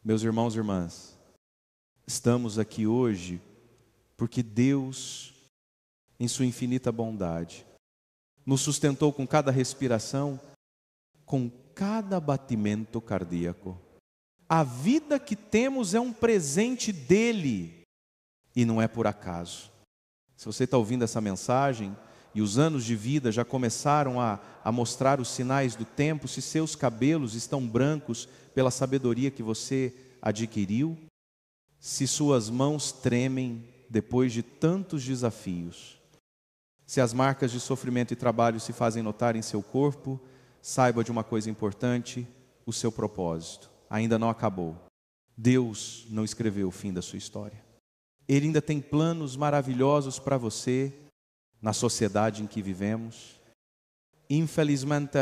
Meus irmãos e irmãs, estamos aqui hoje porque Deus, em sua infinita bondade, nos sustentou com cada respiração, com cada batimento cardíaco. A vida que temos é um presente dele e não é por acaso. Se você está ouvindo essa mensagem e os anos de vida já começaram a mostrar os sinais do tempo, se seus cabelos estão brancos pela sabedoria que você adquiriu, se suas mãos tremem depois de tantos desafios, se as marcas de sofrimento e trabalho se fazem notar em seu corpo, saiba de uma coisa importante: o seu propósito ainda não acabou. Deus não escreveu o fim da sua história. Ele ainda tem planos maravilhosos para você na sociedade em que vivemos. Infelizmente,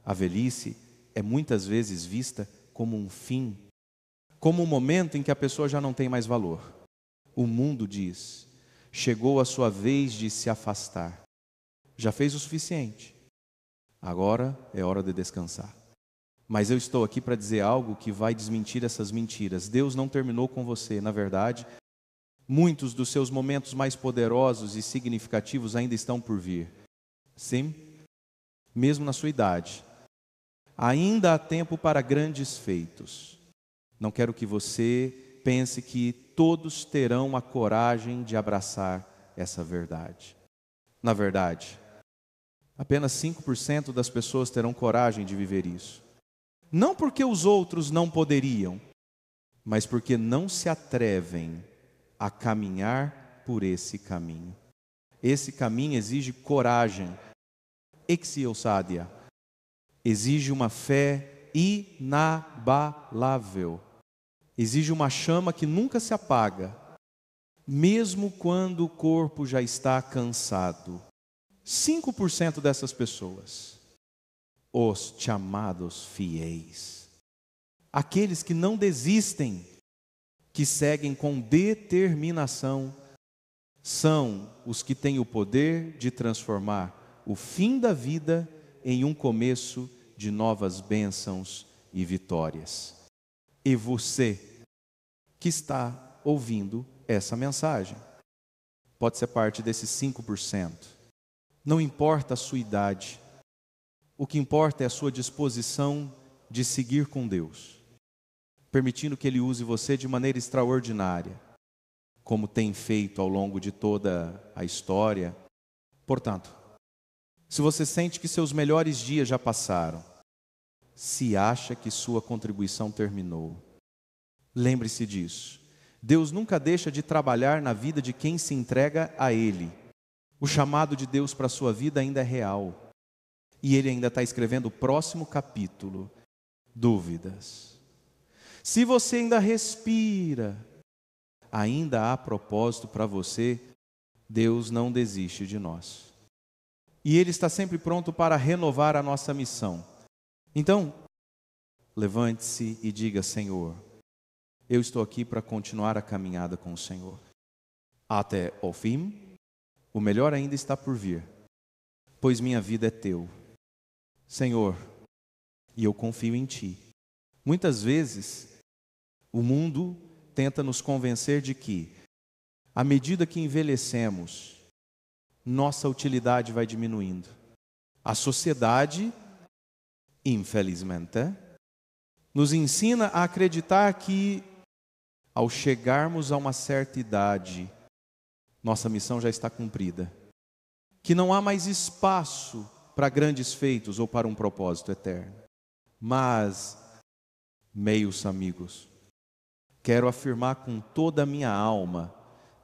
a velhice é muitas vezes vista como um fim, como um momento em que a pessoa já não tem mais valor. O mundo diz: chegou a sua vez de se afastar. Já fez o suficiente. Agora é hora de descansar. Mas eu estou aqui para dizer algo que vai desmentir essas mentiras. Deus não terminou com você. Na verdade, muitos dos seus momentos mais poderosos e significativos ainda estão por vir. Sim, mesmo na sua idade, ainda há tempo para grandes feitos. Não quero que você pense que todos terão a coragem de abraçar essa verdade. Na verdade, apenas 5% das pessoas terão coragem de viver isso. Não porque os outros não poderiam, mas porque não se atrevem a caminhar por esse caminho. Esse caminho exige coragem, exiosádia, exige uma fé inabalável, exige uma chama que nunca se apaga, mesmo quando o corpo já está cansado. 5% dessas pessoas, os chamados fiéis, aqueles que não desistem, que seguem com determinação, são os que têm o poder de transformar o fim da vida em um começo de novas bênçãos e vitórias. E você que está ouvindo essa mensagem pode ser parte desses 5%. Não importa a sua idade, o que importa é a sua disposição de seguir com Deus, permitindo que Ele use você de maneira extraordinária, como tem feito ao longo de toda a história. Portanto, se você sente que seus melhores dias já passaram, se acha que sua contribuição terminou, lembre-se disso. Deus nunca deixa de trabalhar na vida de quem se entrega a Ele. O chamado de Deus para a sua vida ainda é real. E Ele ainda está escrevendo o próximo capítulo. Dúvidas? Se você ainda respira, ainda há propósito para você. Deus não desiste de nós. E Ele está sempre pronto para renovar a nossa missão. Então, levante-se e diga: Senhor, eu estou aqui para continuar a caminhada com o Senhor até o fim. O melhor ainda está por vir, pois minha vida é teu, Senhor, e eu confio em Ti. Muitas vezes, o mundo tenta nos convencer de que, à medida que envelhecemos, nossa utilidade vai diminuindo. A sociedade, infelizmente, nos ensina a acreditar que, ao chegarmos a uma certa idade, nossa missão já está cumprida, que não há mais espaço para grandes feitos ou para um propósito eterno. Mas, meus amigos, quero afirmar com toda a minha alma: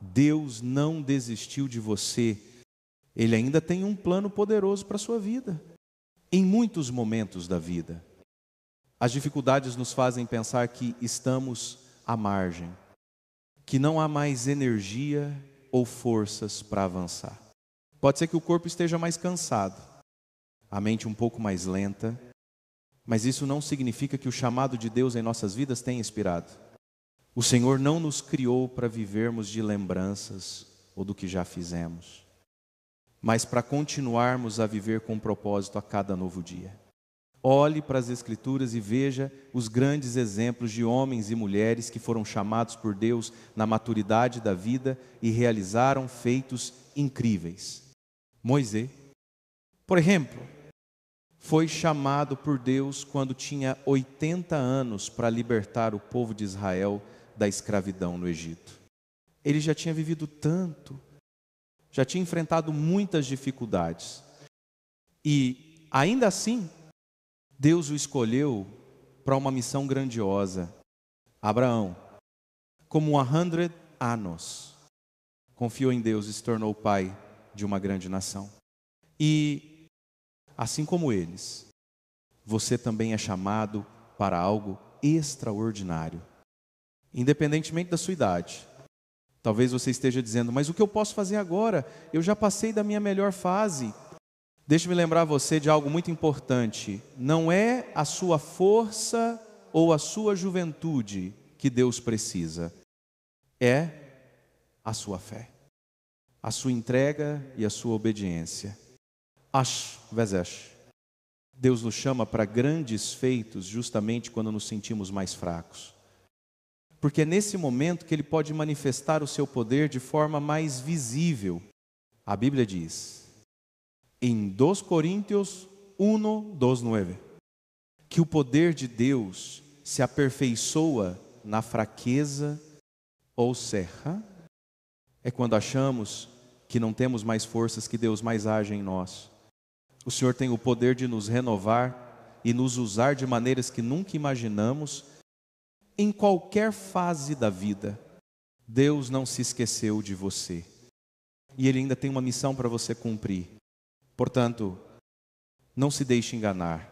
Deus não desistiu de você. Ele ainda tem um plano poderoso para a sua vida. Em muitos momentos da vida, as dificuldades nos fazem pensar que estamos à margem, que não há mais energia ou forças para avançar. Pode ser que o corpo esteja mais cansado, a mente um pouco mais lenta, mas isso não significa que o chamado de Deus em nossas vidas tenha expirado. O Senhor não nos criou para vivermos de lembranças ou do que já fizemos, mas para continuarmos a viver com propósito a cada novo dia. Olhe para as Escrituras e veja os grandes exemplos de homens e mulheres que foram chamados por Deus na maturidade da vida e realizaram feitos incríveis. Moisés, por exemplo, foi chamado por Deus quando tinha 80 anos para libertar o povo de Israel da escravidão no Egito. Ele já tinha vivido tanto, já tinha enfrentado muitas dificuldades. E ainda assim, Deus o escolheu para uma missão grandiosa. Abraão, como 100 anos, confiou em Deus e se tornou pai de uma grande nação. E, assim como eles, você também é chamado para algo extraordinário. Independentemente da sua idade. Talvez você esteja dizendo, mas o que eu posso fazer agora? Eu já passei da minha melhor fase. Deixe-me lembrar você de algo muito importante. Não é a sua força ou a sua juventude que Deus precisa. É a sua fé, a sua entrega e a sua obediência. Ash Vezesh. Deus nos chama para grandes feitos justamente quando nos sentimos mais fracos. Porque é nesse momento que Ele pode manifestar o seu poder de forma mais visível. A Bíblia diz, em 2 Coríntios 1:9, que o poder de Deus se aperfeiçoa na fraqueza, ou seja, é quando achamos que não temos mais forças que Deus mais age em nós. O Senhor tem o poder de nos renovar e nos usar de maneiras que nunca imaginamos. Em qualquer fase da vida, Deus não se esqueceu de você. E Ele ainda tem uma missão para você cumprir. Portanto, não se deixe enganar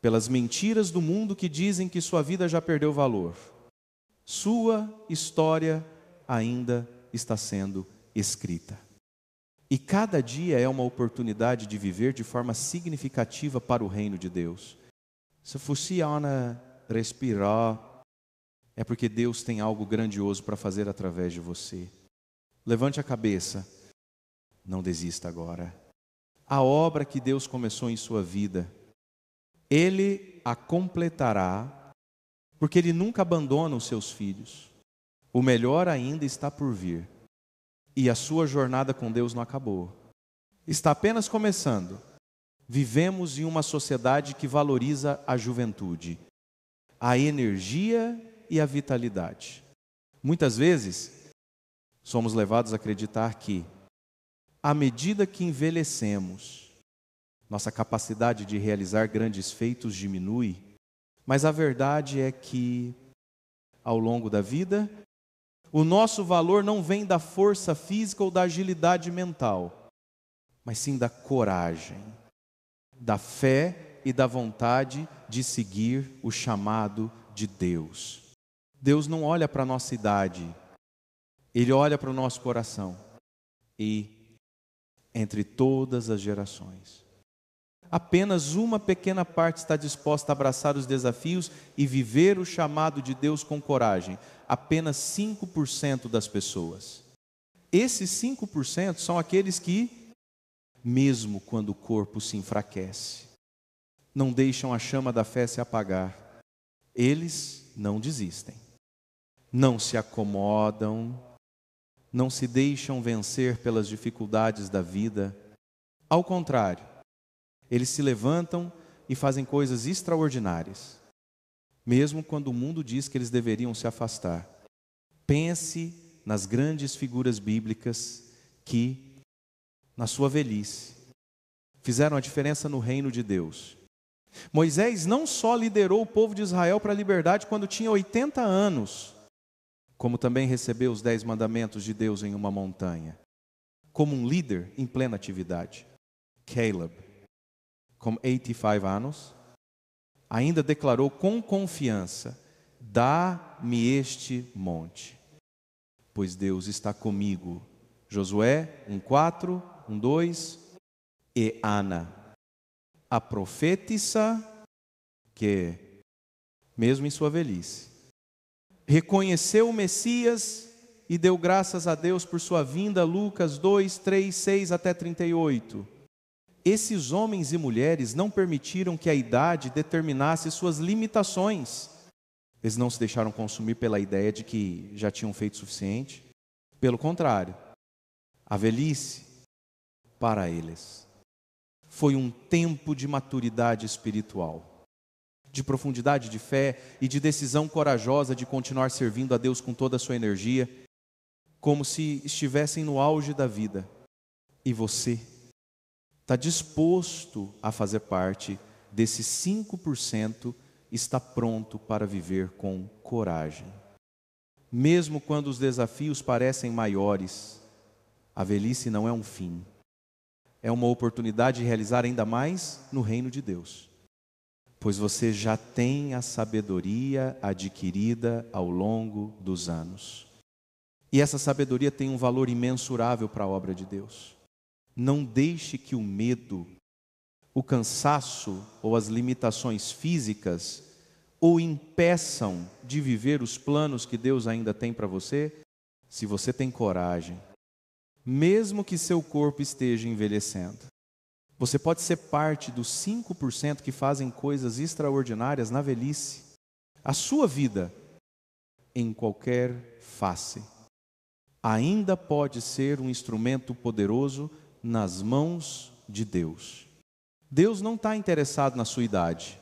pelas mentiras do mundo que dizem que sua vida já perdeu valor. Sua história ainda está sendo escrita. E cada dia é uma oportunidade de viver de forma significativa para o reino de Deus. Se funciona respirar, é porque Deus tem algo grandioso para fazer através de você. Levante a cabeça, não desista agora. A obra que Deus começou em sua vida, Ele a completará, porque Ele nunca abandona os seus filhos. O melhor ainda está por vir. E a sua jornada com Deus não acabou. Está apenas começando. Vivemos em uma sociedade que valoriza a juventude, a energia e a vitalidade. Muitas vezes, somos levados a acreditar que, à medida que envelhecemos, nossa capacidade de realizar grandes feitos diminui, mas a verdade é que, ao longo da vida, o nosso valor não vem da força física ou da agilidade mental, mas sim da coragem, da fé e da vontade de seguir o chamado de Deus. Deus não olha para a nossa idade, Ele olha para o nosso coração. E entre todas as gerações, apenas uma pequena parte está disposta a abraçar os desafios e viver o chamado de Deus com coragem. Apenas 5% das pessoas. Esses 5% são aqueles que, mesmo quando o corpo se enfraquece, não deixam a chama da fé se apagar. Eles não desistem, não se acomodam, não se deixam vencer pelas dificuldades da vida. Ao contrário, eles se levantam e fazem coisas extraordinárias, mesmo quando o mundo diz que eles deveriam se afastar. Pense nas grandes figuras bíblicas que, na sua velhice, fizeram a diferença no reino de Deus. Moisés não só liderou o povo de Israel para a liberdade quando tinha 80 anos, como também recebeu os 10 mandamentos de Deus em uma montanha, como um líder em plena atividade. Caleb, com 85 anos, ainda declarou com confiança: dá-me este monte, pois Deus está comigo. Josué 1:4, 1:2. E Ana, a profetisa, que, mesmo em sua velhice, reconheceu o Messias e deu graças a Deus por sua vinda. Lucas 2, 3, 6 até 38. Esses homens e mulheres não permitiram que a idade determinasse suas limitações. Eles não se deixaram consumir pela ideia de que já tinham feito o suficiente. Pelo contrário, a velhice, para eles, foi um tempo de maturidade espiritual, de profundidade de fé e de decisão corajosa de continuar servindo a Deus com toda a sua energia, como se estivessem no auge da vida. E você está disposto a fazer parte desses 5%, está pronto para viver com coragem. Mesmo quando os desafios parecem maiores, a velhice não é um fim. É uma oportunidade de realizar ainda mais no reino de Deus. Pois você já tem a sabedoria adquirida ao longo dos anos. E essa sabedoria tem um valor imensurável para a obra de Deus. Não deixe que o medo, o cansaço ou as limitações físicas o impeçam de viver os planos que Deus ainda tem para você, se você tem coragem. Mesmo que seu corpo esteja envelhecendo, você pode ser parte dos 5% que fazem coisas extraordinárias na velhice. A sua vida, em qualquer face, ainda pode ser um instrumento poderoso nas mãos de Deus. Deus não está interessado na sua idade,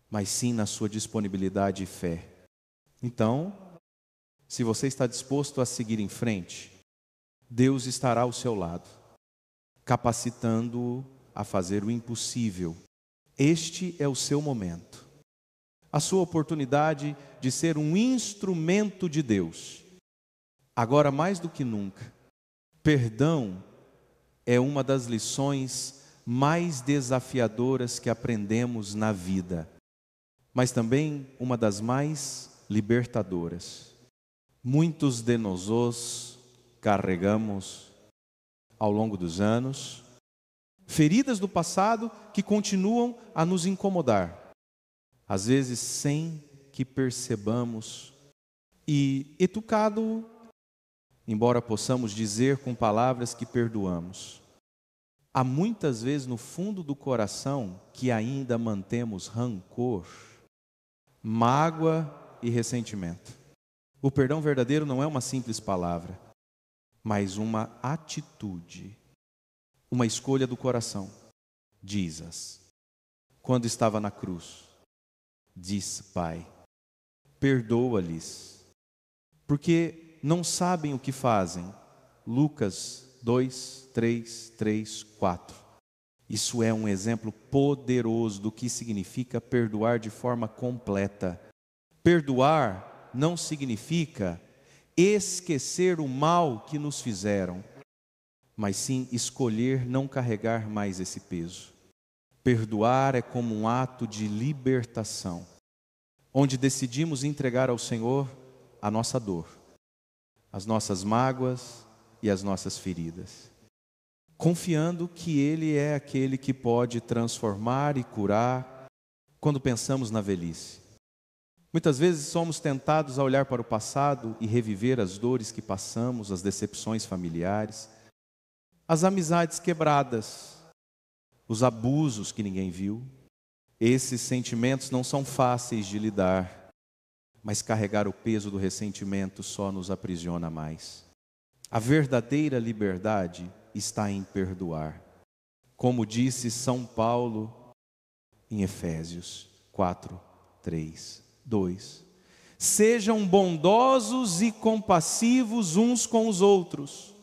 mas sim na sua disponibilidade e fé. Então, se você está disposto a seguir em frente, Deus estará ao seu lado, capacitando-o a fazer o impossível. Este é o seu momento, a sua oportunidade de ser um instrumento de Deus. Agora, mais do que nunca, perdão é uma das lições mais desafiadoras que aprendemos na vida, mas também uma das mais libertadoras. Muitos de nós carregamos ao longo dos anos feridas do passado que continuam a nos incomodar, às vezes sem que percebamos, e educado, embora possamos dizer com palavras que perdoamos, há muitas vezes no fundo do coração que ainda mantemos rancor, mágoa e ressentimento. O perdão verdadeiro não é uma simples palavra, mas uma atitude, uma escolha do coração. Jesus, quando estava na cruz, disse: Pai, perdoa-lhes, porque não sabem o que fazem. Lucas 2, 3, 3, 4. Isso é um exemplo poderoso do que significa perdoar de forma completa. Perdoar não significa esquecer o mal que nos fizeram, mas sim escolher não carregar mais esse peso. Perdoar é como um ato de libertação, onde decidimos entregar ao Senhor a nossa dor, as nossas mágoas e as nossas feridas, confiando que Ele é aquele que pode transformar e curar quando pensamos na velhice. Muitas vezes somos tentados a olhar para o passado e reviver as dores que passamos, as decepções familiares, as amizades quebradas, os abusos que ninguém viu. Esses sentimentos não são fáceis de lidar, mas carregar o peso do ressentimento só nos aprisiona mais. A verdadeira liberdade está em perdoar, como disse São Paulo em Efésios 4, 3, 2. Sejam bondosos e compassivos uns com os outros,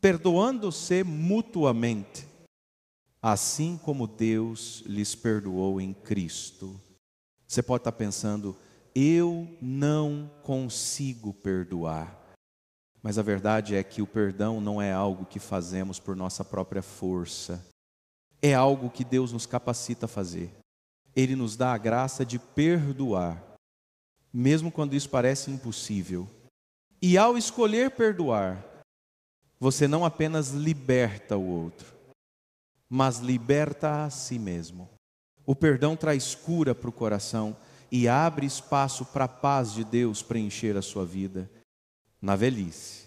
perdoando-se mutuamente, assim como Deus lhes perdoou em Cristo. Você pode estar pensando: eu não consigo perdoar. Mas a verdade é que o perdão não é algo que fazemos por nossa própria força. É algo que Deus nos capacita a fazer. Ele nos dá a graça de perdoar, mesmo quando isso parece impossível. E ao escolher perdoar, você não apenas liberta o outro, mas liberta a si mesmo. O perdão traz cura para o coração e abre espaço para a paz de Deus preencher a sua vida. Na velhice,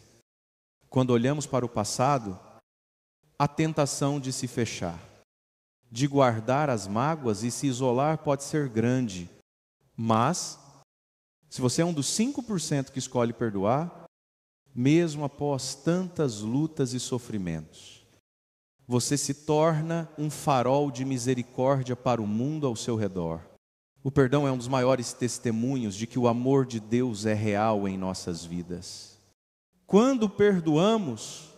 quando olhamos para o passado, a tentação de se fechar, de guardar as mágoas e se isolar pode ser grande. Mas, se você é um dos 5% que escolhe perdoar, mesmo após tantas lutas e sofrimentos, você se torna um farol de misericórdia para o mundo ao seu redor. O perdão é um dos maiores testemunhos de que o amor de Deus é real em nossas vidas. Quando perdoamos,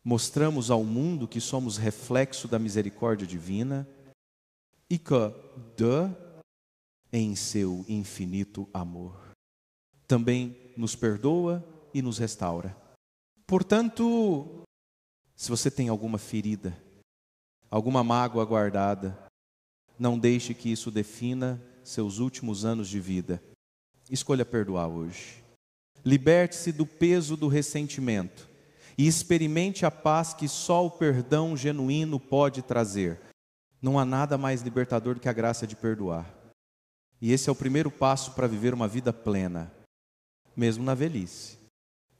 mostramos ao mundo que somos reflexo da misericórdia divina e que Deus, em seu infinito amor, também nos perdoa e nos restaura. Portanto, se você tem alguma ferida, alguma mágoa guardada, não deixe que isso defina seus últimos anos de vida. Escolha perdoar hoje. Liberte-se do peso do ressentimento e experimente a paz que só o perdão genuíno pode trazer. Não há nada mais libertador do que a graça de perdoar. E esse é o primeiro passo para viver uma vida plena, mesmo na velhice.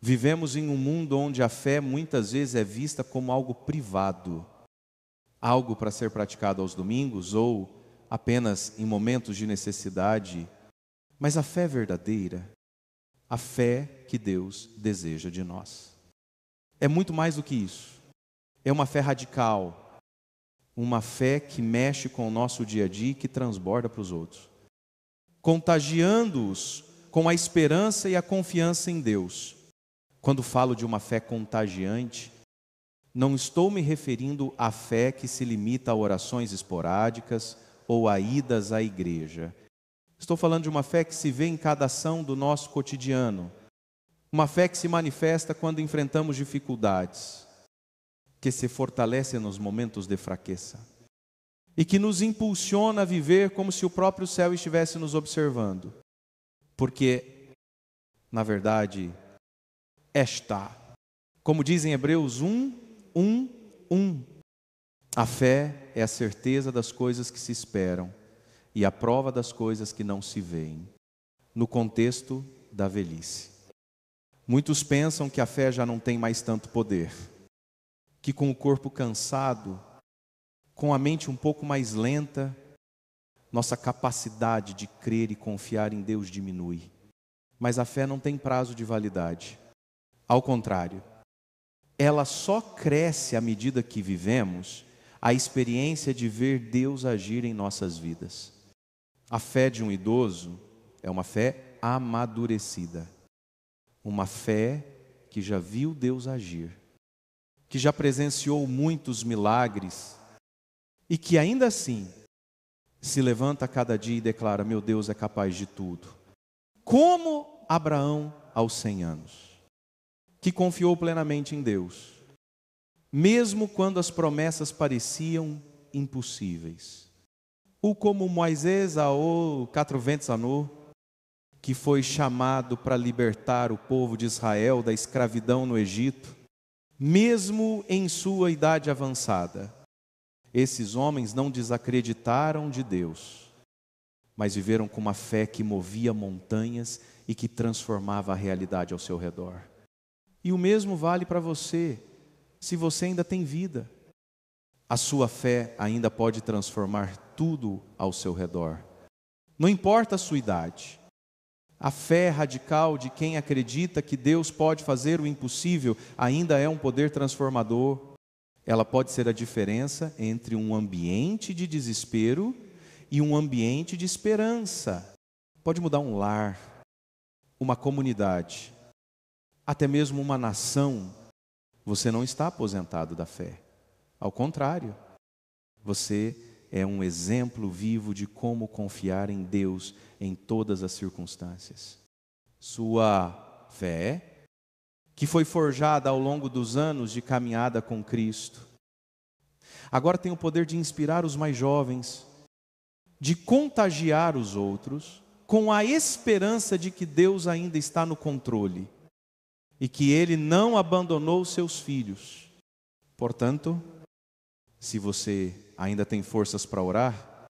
Vivemos em um mundo onde a fé muitas vezes é vista como algo privado, algo para ser praticado aos domingos ou apenas em momentos de necessidade. Mas a fé verdadeira, a fé que Deus deseja de nós, é muito mais do que isso. É uma fé radical, uma fé que mexe com o nosso dia a dia e que transborda para os outros, contagiando-os com a esperança e a confiança em Deus. Quando falo de uma fé contagiante, não estou me referindo à fé que se limita a orações esporádicas ou a idas à igreja. Estou falando de uma fé que se vê em cada ação do nosso cotidiano, uma fé que se manifesta quando enfrentamos dificuldades, que se fortalece nos momentos de fraqueza e que nos impulsiona a viver como se o próprio céu estivesse nos observando, porque, na verdade, como diz em Hebreus 1, a fé é a certeza das coisas que se esperam e a prova das coisas que não se veem, no contexto da velhice. Muitos pensam que a fé já não tem mais tanto poder, que com o corpo cansado, com a mente um pouco mais lenta, nossa capacidade de crer e confiar em Deus diminui. Mas a fé não tem prazo de validade. Ao contrário, ela só cresce à medida que vivemos a experiência de ver Deus agir em nossas vidas. A fé de um idoso é uma fé amadurecida, uma fé que já viu Deus agir, que já presenciou muitos milagres e que ainda assim se levanta a cada dia e declara: meu Deus é capaz de tudo. Como Abraão aos 100 anos, que confiou plenamente em Deus, mesmo quando as promessas pareciam impossíveis. Ou como Moisés ao 400 anos, que foi chamado para libertar o povo de Israel da escravidão no Egito, mesmo em sua idade avançada. Esses homens não desacreditaram de Deus, mas viveram com uma fé que movia montanhas e que transformava a realidade ao seu redor. E o mesmo vale para você, se você ainda tem vida. A sua fé ainda pode transformar tudo ao seu redor. Não importa a sua idade. A fé radical de quem acredita que Deus pode fazer o impossível ainda é um poder transformador. Ela pode ser a diferença entre um ambiente de desespero e um ambiente de esperança. Pode mudar um lar, uma comunidade, até mesmo uma nação. Você não está aposentado da fé. Ao contrário, você é um exemplo vivo de como confiar em Deus em todas as circunstâncias. Sua fé, que foi forjada ao longo dos anos de caminhada com Cristo, agora tem o poder de inspirar os mais jovens, de contagiar os outros, com a esperança de que Deus ainda está no controle e que Ele não abandonou seus filhos. Portanto, se você ainda tem forças para orar,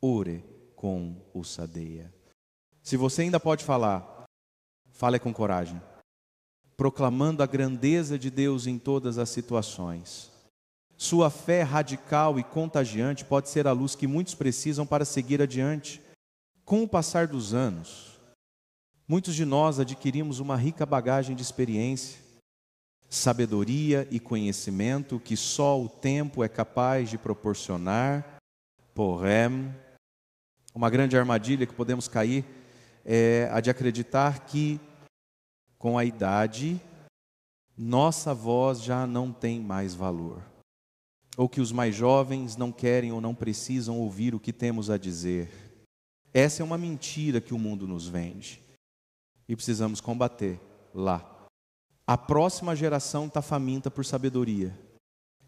ore com ousadia. Se você ainda pode falar, fale com coragem, proclamando a grandeza de Deus em todas as situações. Sua fé radical e contagiante pode ser a luz que muitos precisam para seguir adiante. Com o passar dos anos, muitos de nós adquirimos uma rica bagagem de experiência, sabedoria e conhecimento que só o tempo é capaz de proporcionar. Porém, uma grande armadilha que podemos cair é a de acreditar que, com a idade, nossa voz já não tem mais valor, ou que os mais jovens não querem ou não precisam ouvir o que temos a dizer. Essa é uma mentira que o mundo nos vende e precisamos combater lá. A próxima geração está faminta por sabedoria.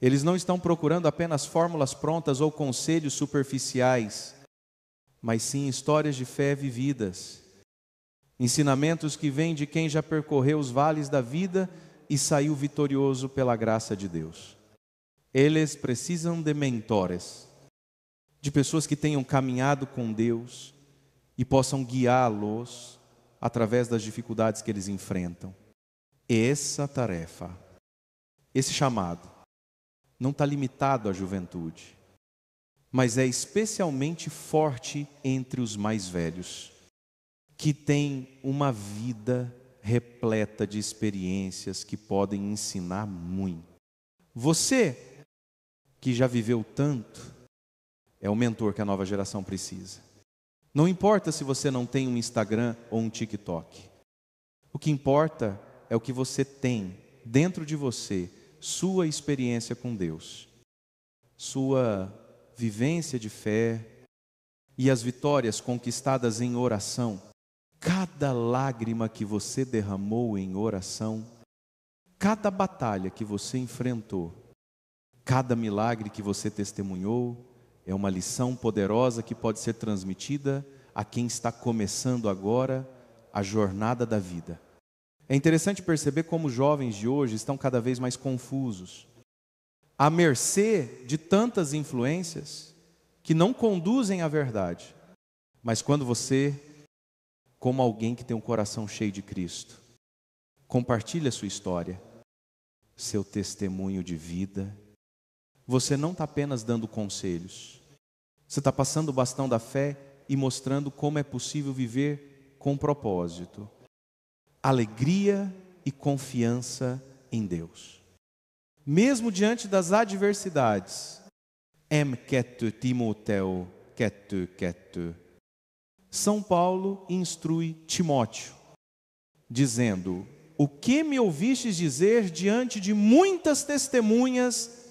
Eles não estão procurando apenas fórmulas prontas ou conselhos superficiais, mas sim histórias de fé vividas, ensinamentos que vêm de quem já percorreu os vales da vida e saiu vitorioso pela graça de Deus. Eles precisam de mentores, de pessoas que tenham caminhado com Deus e possam guiá-los através das dificuldades que eles enfrentam. Essa tarefa, esse chamado, não está limitado à juventude, mas é especialmente forte entre os mais velhos, que têm uma vida repleta de experiências que podem ensinar muito. Você, que já viveu tanto, é o mentor que a nova geração precisa. Não importa se você não tem um Instagram ou um TikTok. O que importa é o que você tem dentro de você, sua experiência com Deus, sua vivência de fé e as vitórias conquistadas em oração. Cada lágrima que você derramou em oração, cada batalha que você enfrentou, cada milagre que você testemunhou, é uma lição poderosa que pode ser transmitida a quem está começando agora a jornada da vida. É interessante perceber como os jovens de hoje estão cada vez mais confusos, à mercê de tantas influências que não conduzem à verdade. Mas quando você, como alguém que tem um coração cheio de Cristo, compartilha sua história, seu testemunho de vida, você não está apenas dando conselhos, você está passando o bastão da fé e mostrando como é possível viver com propósito, alegria e confiança em Deus. Mesmo diante das adversidades, Timoteu, São Paulo instrui Timóteo, dizendo: o que me ouvistes dizer diante de muitas testemunhas,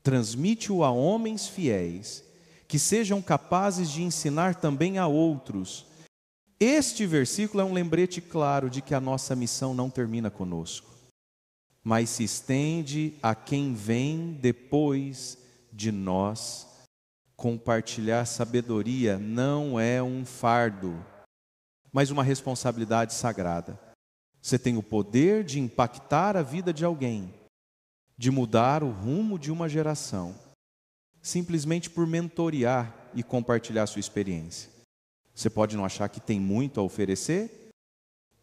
transmite-o a homens fiéis, que sejam capazes de ensinar também a outros. Este versículo é um lembrete claro de que a nossa missão não termina conosco, mas se estende a quem vem depois de nós. Compartilhar sabedoria não é um fardo, mas uma responsabilidade sagrada. Você tem o poder de impactar a vida de alguém, de mudar o rumo de uma geração, simplesmente por mentorear e compartilhar sua experiência. Você pode não achar que tem muito a oferecer,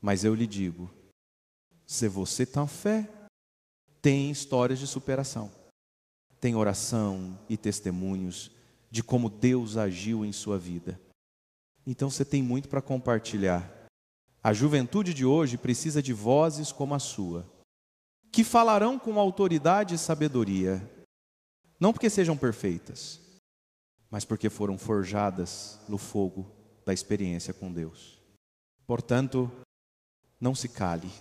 mas eu lhe digo, se você tem fé, tem histórias de superação, tem oração e testemunhos de como Deus agiu em sua vida. Então você tem muito para compartilhar. A juventude de hoje precisa de vozes como a sua, que falarão com autoridade e sabedoria, não porque sejam perfeitas, mas porque foram forjadas no fogo da experiência com Deus. Portanto, não se cale,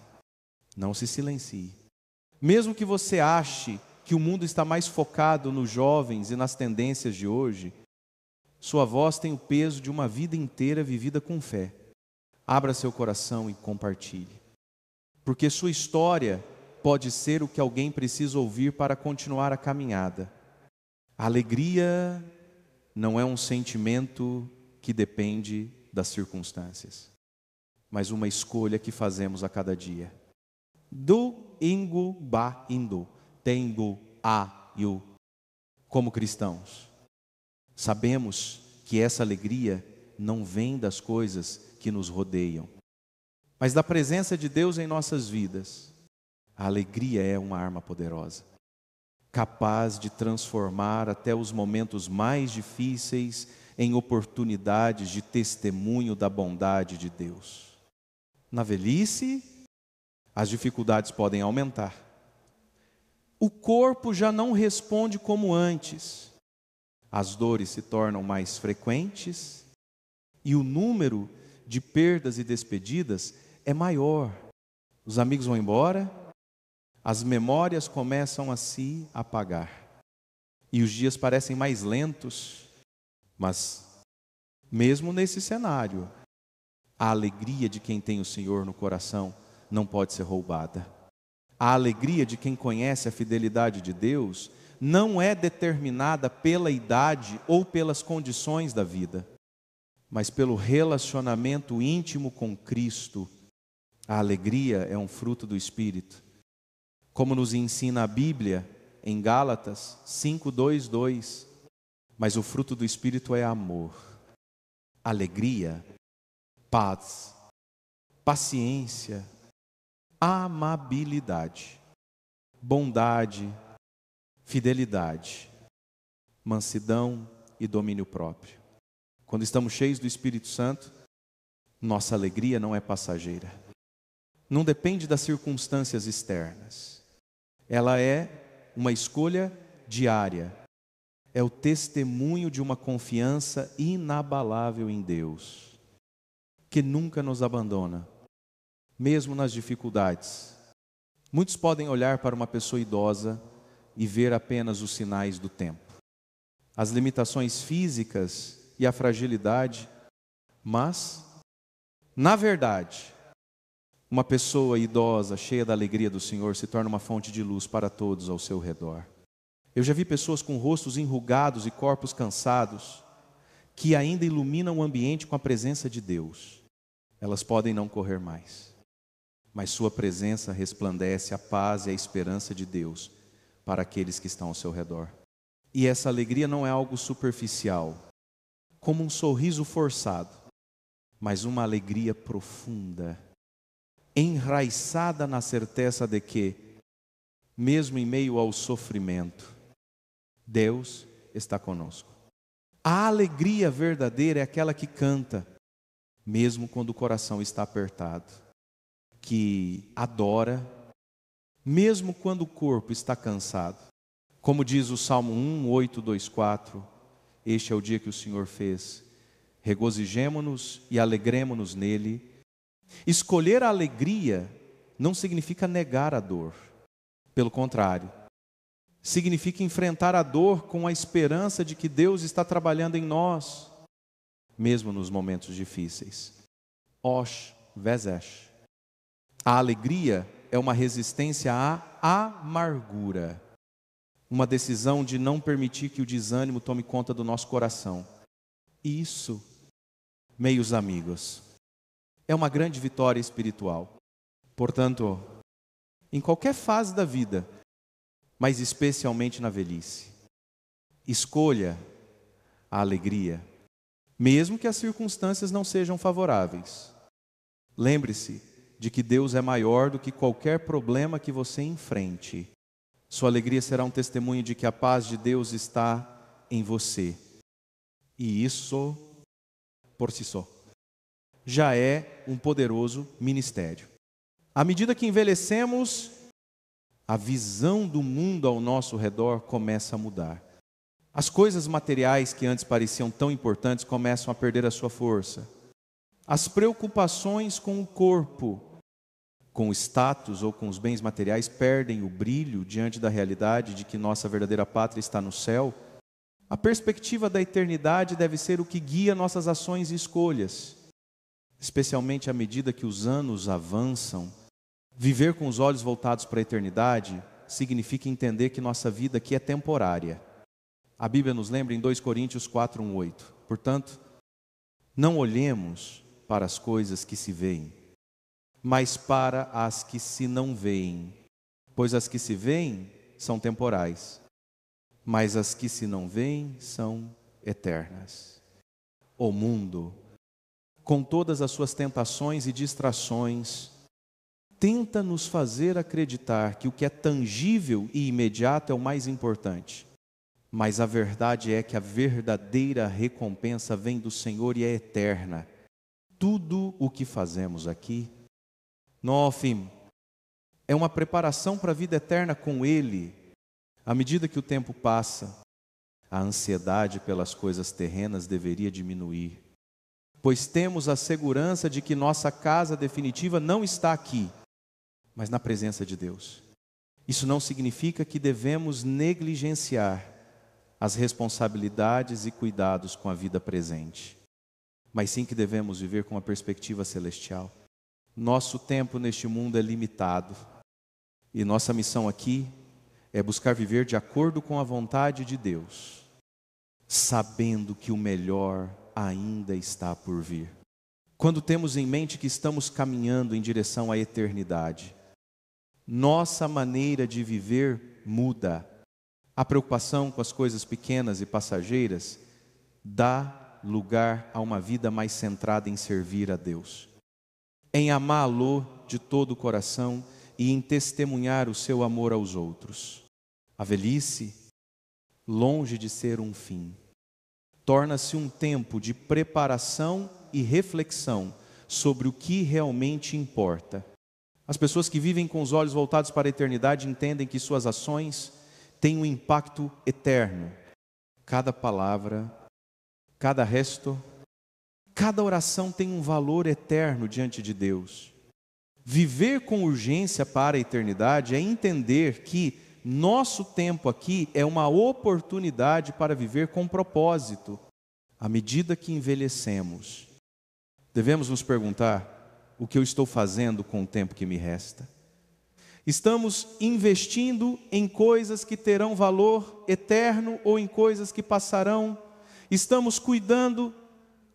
não se silencie. Mesmo que você ache que o mundo está mais focado nos jovens e nas tendências de hoje, sua voz tem o peso de uma vida inteira vivida com fé. Abra seu coração e compartilhe, porque sua história pode ser o que alguém precisa ouvir para continuar a caminhada. A alegria não é um sentimento que depende das circunstâncias, mas uma escolha que fazemos a cada dia. Do ingu ba indo, tengo a you. Como cristãos, sabemos que essa alegria não vem das coisas que nos rodeiam, mas da presença de Deus em nossas vidas. A alegria é uma arma poderosa. capaz de transformar até os momentos mais difíceis em oportunidades de testemunho da bondade de Deus. Na velhice, as dificuldades podem aumentar. O corpo já não responde como antes. As dores se tornam mais frequentes e o número de perdas e despedidas é maior. Os amigos vão embora, as memórias começam a se apagar. E os dias parecem mais lentos, mas mesmo nesse cenário, a alegria de quem tem o Senhor no coração não pode ser roubada. A alegria de quem conhece a fidelidade de Deus não é determinada pela idade ou pelas condições da vida, mas pelo relacionamento íntimo com Cristo. A alegria é um fruto do Espírito. Como nos ensina a Bíblia em Gálatas 5:2:2, mas o fruto do Espírito é amor, alegria, paz, paciência, amabilidade, bondade, fidelidade, mansidão e domínio próprio. Quando estamos cheios do Espírito Santo, nossa alegria não é passageira. Não depende das circunstâncias externas. Ela é uma escolha diária. É o testemunho de uma confiança inabalável em Deus, que nunca nos abandona, mesmo nas dificuldades. Muitos podem olhar para uma pessoa idosa e ver apenas os sinais do tempo, as limitações físicas e a fragilidade, mas, na verdade, uma pessoa idosa, cheia da alegria do Senhor, se torna uma fonte de luz para todos ao seu redor. Eu já vi pessoas com rostos enrugados e corpos cansados, que ainda iluminam o ambiente com a presença de Deus. Elas podem não correr mais, mas sua presença resplandece a paz e a esperança de Deus para aqueles que estão ao seu redor. E essa alegria não é algo superficial, como um sorriso forçado, mas uma alegria profunda, enraizada na certeza de que, mesmo em meio ao sofrimento, Deus está conosco. A alegria verdadeira é aquela que canta, mesmo quando o coração está apertado, que adora, mesmo quando o corpo está cansado. Como diz o Salmo 1:8-2-4, este é o dia que o Senhor fez, regozijemo-nos e alegremo-nos nele. Escolher a alegria não significa negar a dor, pelo contrário, significa enfrentar a dor com a esperança de que Deus está trabalhando em nós, mesmo nos momentos difíceis. Osh Vezesh. A alegria é uma resistência à amargura, uma decisão de não permitir que o desânimo tome conta do nosso coração. Isso, meus amigos, é uma grande vitória espiritual. Portanto, em qualquer fase da vida, mas especialmente na velhice, escolha a alegria, mesmo que as circunstâncias não sejam favoráveis. Lembre-se de que Deus é maior do que qualquer problema que você enfrente. Sua alegria será um testemunho de que a paz de Deus está em você. E isso, por si só, já é um poderoso ministério. À medida que envelhecemos, a visão do mundo ao nosso redor começa a mudar. As coisas materiais que antes pareciam tão importantes começam a perder a sua força. As preocupações com o corpo, com o status ou com os bens materiais perdem o brilho diante da realidade de que nossa verdadeira pátria está no céu. A perspectiva da eternidade deve ser o que guia nossas ações e escolhas, especialmente à medida que os anos avançam. Viver com os olhos voltados para a eternidade significa entender que nossa vida aqui é temporária. A Bíblia nos lembra em 2 Coríntios 4:1-8. Portanto, não olhemos para as coisas que se veem, mas para as que se não veem. Pois as que se veem são temporais, mas as que se não veem são eternas. O mundo, com todas as suas tentações e distrações, tenta nos fazer acreditar que o que é tangível e imediato é o mais importante. Mas a verdade é que a verdadeira recompensa vem do Senhor e é eterna. Tudo o que fazemos aqui, Nofim, é uma preparação para a vida eterna com Ele. À medida que o tempo passa, a ansiedade pelas coisas terrenas deveria diminuir, pois temos a segurança de que nossa casa definitiva não está aqui, mas na presença de Deus. Isso não significa que devemos negligenciar as responsabilidades e cuidados com a vida presente, mas sim que devemos viver com uma perspectiva celestial. Nosso tempo neste mundo é limitado e nossa missão aqui é buscar viver de acordo com a vontade de Deus, sabendo que o melhor ainda está por vir. Quando temos em mente que estamos caminhando em direção à eternidade, nossa maneira de viver muda. A preocupação com as coisas pequenas e passageiras dá lugar a uma vida mais centrada em servir a Deus, em amá-lo de todo o coração e em testemunhar o seu amor aos outros. A velhice, longe de ser um fim, torna-se um tempo de preparação e reflexão sobre o que realmente importa. As pessoas que vivem com os olhos voltados para a eternidade entendem que suas ações têm um impacto eterno. Cada palavra, cada resto, cada oração tem um valor eterno diante de Deus. Viver com urgência para a eternidade é entender que nosso tempo aqui é uma oportunidade para viver com propósito. À medida que envelhecemos, devemos nos perguntar: o que eu estou fazendo com o tempo que me resta? Estamos investindo em coisas que terão valor eterno ou em coisas que passarão? Estamos cuidando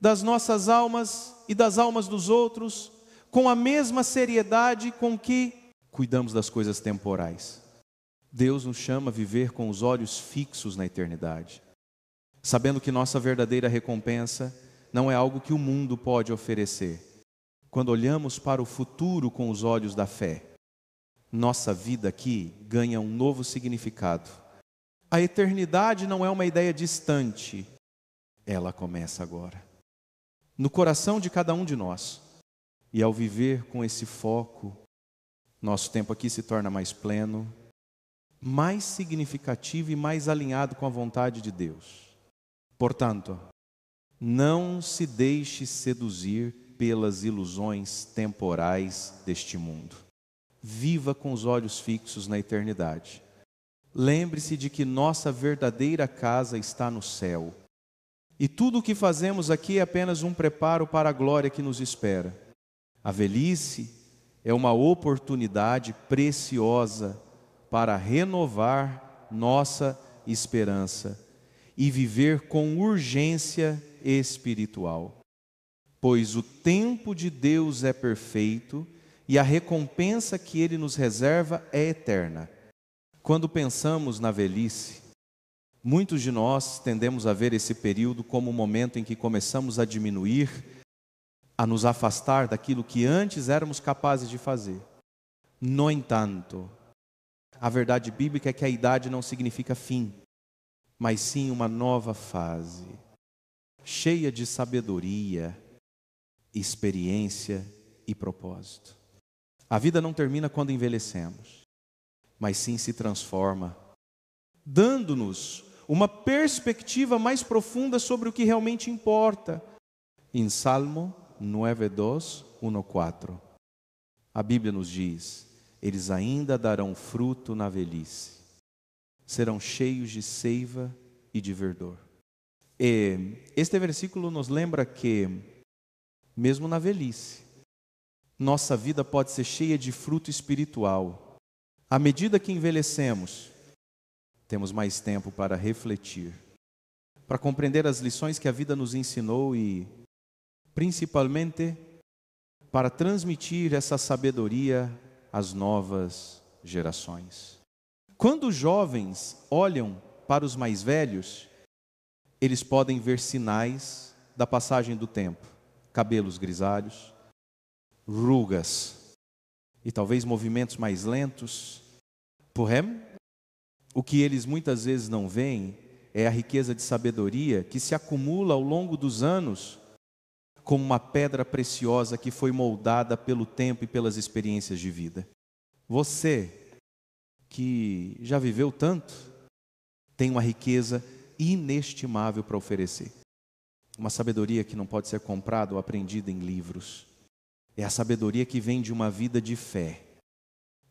das nossas almas e das almas dos outros com a mesma seriedade com que cuidamos das coisas temporais? Deus nos chama a viver com os olhos fixos na eternidade, sabendo que nossa verdadeira recompensa não é algo que o mundo pode oferecer. Quando olhamos para o futuro com os olhos da fé, nossa vida aqui ganha um novo significado. A eternidade não é uma ideia distante, ela começa agora, no coração de cada um de nós. E ao viver com esse foco, nosso tempo aqui se torna mais pleno, mais significativo e mais alinhado com a vontade de Deus. Portanto, não se deixe seduzir pelas ilusões temporais deste mundo. Viva com os olhos fixos na eternidade. Lembre-se de que nossa verdadeira casa está no céu. E tudo o que fazemos aqui é apenas um preparo para a glória que nos espera. A velhice é uma oportunidade preciosa para renovar nossa esperança e viver com urgência espiritual. Pois o tempo de Deus é perfeito e a recompensa que Ele nos reserva é eterna. Quando pensamos na velhice, muitos de nós tendemos a ver esse período como um momento em que começamos a diminuir, a nos afastar daquilo que antes éramos capazes de fazer. No entanto, a verdade bíblica é que a idade não significa fim, mas sim uma nova fase, cheia de sabedoria, experiência e propósito. A vida não termina quando envelhecemos, mas sim se transforma, dando-nos uma perspectiva mais profunda sobre o que realmente importa. Em Salmo 9:2, 1:4, a Bíblia nos diz: eles ainda darão fruto na velhice, serão cheios de seiva e de verdor. E este versículo nos lembra que, mesmo na velhice, nossa vida pode ser cheia de fruto espiritual. À medida que envelhecemos, temos mais tempo para refletir, para compreender as lições que a vida nos ensinou e, principalmente, para transmitir essa sabedoria às novas gerações. Quando os jovens olham para os mais velhos, eles podem ver sinais da passagem do tempo: cabelos grisalhos, rugas, e talvez movimentos mais lentos. Porém, o que eles muitas vezes não veem é a riqueza de sabedoria que se acumula ao longo dos anos como uma pedra preciosa que foi moldada pelo tempo e pelas experiências de vida. Você, que já viveu tanto, tem uma riqueza inestimável para oferecer. Uma sabedoria que não pode ser comprada ou aprendida em livros. É a sabedoria que vem de uma vida de fé,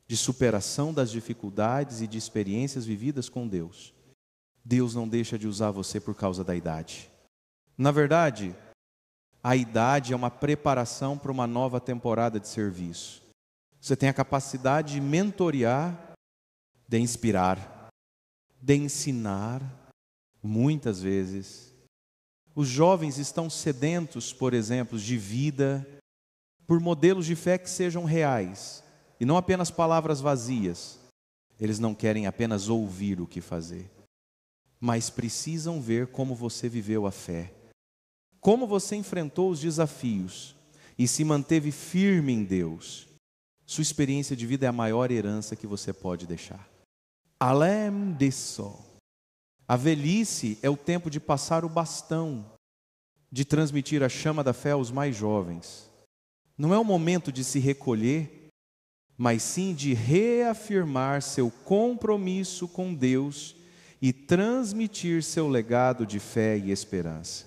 de superação das dificuldades e de experiências vividas com Deus. Deus não deixa de usar você por causa da idade. Na verdade, a idade é uma preparação para uma nova temporada de serviço. Você tem a capacidade de mentorear, de inspirar, de ensinar, muitas vezes. Os jovens estão sedentos, por exemplo, de vida, por modelos de fé que sejam reais, e não apenas palavras vazias. Eles não querem apenas ouvir o que fazer, mas precisam ver como você viveu a fé, como você enfrentou os desafios e se manteve firme em Deus. Sua experiência de vida é a maior herança que você pode deixar. Além disso, a velhice é o tempo de passar o bastão, de transmitir a chama da fé aos mais jovens. Não é o momento de se recolher, mas sim de reafirmar seu compromisso com Deus e transmitir seu legado de fé e esperança.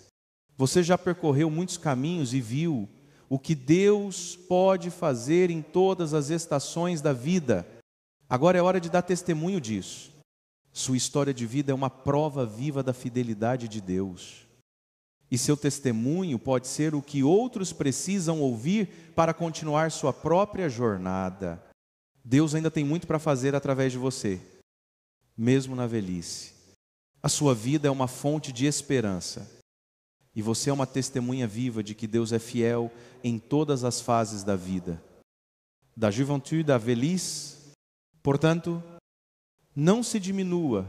Você já percorreu muitos caminhos e viu o que Deus pode fazer em todas as estações da vida. Agora é hora de dar testemunho disso. Sua história de vida é uma prova viva da fidelidade de Deus. E seu testemunho pode ser o que outros precisam ouvir para continuar sua própria jornada. Deus ainda tem muito para fazer através de você, mesmo na velhice. A sua vida é uma fonte de esperança. E você é uma testemunha viva de que Deus é fiel em todas as fases da vida. Da juventude à velhice. Portanto, não se diminua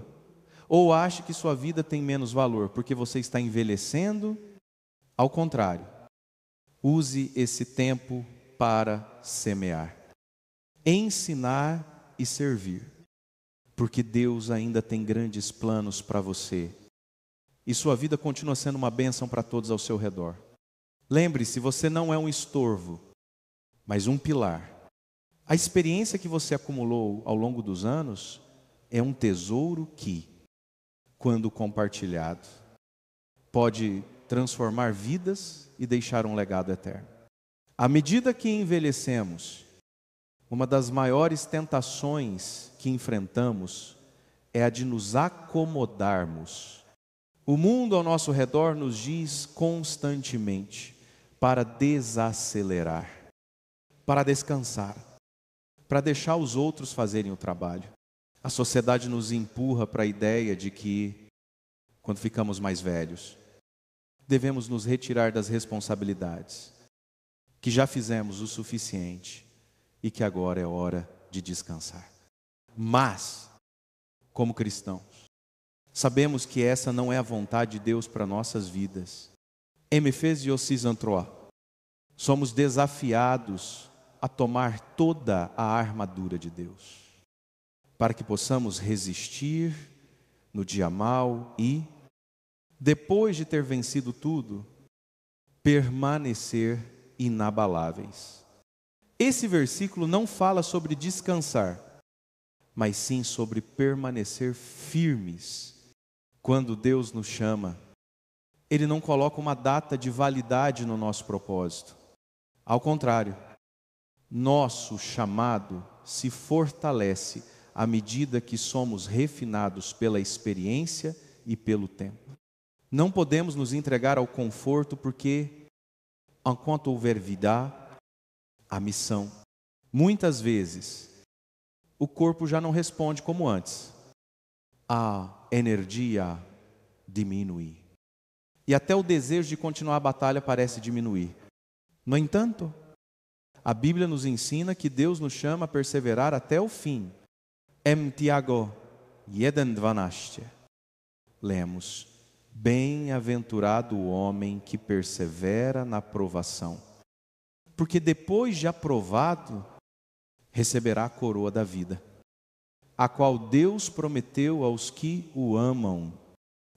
ou ache que sua vida tem menos valor porque você está envelhecendo. Ao contrário, use esse tempo para semear, ensinar e servir, porque Deus ainda tem grandes planos para você. E sua vida continua sendo uma bênção para todos ao seu redor. Lembre-se, você não é um estorvo, mas um pilar. A experiência que você acumulou ao longo dos anos é um tesouro que, quando compartilhado, pode transformar vidas e deixar um legado eterno. À medida que envelhecemos, uma das maiores tentações que enfrentamos é a de nos acomodarmos. O mundo ao nosso redor nos diz constantemente para desacelerar, para descansar, para deixar os outros fazerem o trabalho. A sociedade nos empurra para a ideia de que, quando ficamos mais velhos, devemos nos retirar das responsabilidades, que já fizemos o suficiente e que agora é hora de descansar. Mas, como cristãos, sabemos que essa não é a vontade de Deus para nossas vidas. Somos desafiados a tomar toda a armadura de Deus, para que possamos resistir no dia mau e, depois de ter vencido tudo, permanecer inabaláveis. Esse versículo não fala sobre descansar, mas sim sobre permanecer firmes. Quando Deus nos chama, Ele não coloca uma data de validade no nosso propósito. Ao contrário, nosso chamado se fortalece à medida que somos refinados pela experiência e pelo tempo. Não podemos nos entregar ao conforto porque, enquanto houver vida, há missão. Muitas vezes, o corpo já não responde como antes. A energia diminui. E até o desejo de continuar a batalha parece diminuir. No entanto, a Bíblia nos ensina que Deus nos chama a perseverar até o fim. Tiago 1:12. Lemos: bem-aventurado o homem que persevera na provação, porque depois de aprovado, receberá a coroa da vida, a qual Deus prometeu aos que o amam.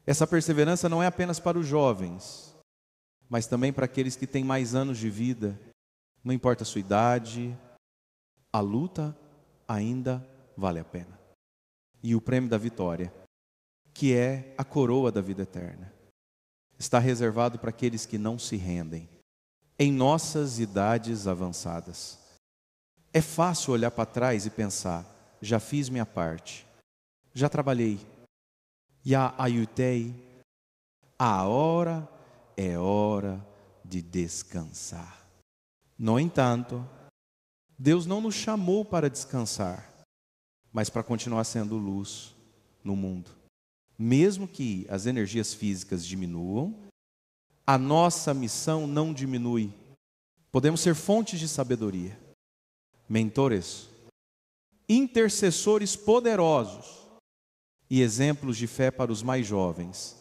Essa perseverança não é apenas para os jovens, mas também para aqueles que têm mais anos de vida. Não importa a sua idade, a luta ainda vale a pena. E o prêmio da vitória, que é a coroa da vida eterna, está reservado para aqueles que não se rendem, em nossas idades avançadas. É fácil olhar para trás e pensar: já fiz minha parte, já trabalhei, já ayutei, agora é hora de descansar. No entanto, Deus não nos chamou para descansar, mas para continuar sendo luz no mundo. Mesmo que as energias físicas diminuam, a nossa missão não diminui. Podemos ser fontes de sabedoria, mentores, intercessores poderosos e exemplos de fé para os mais jovens.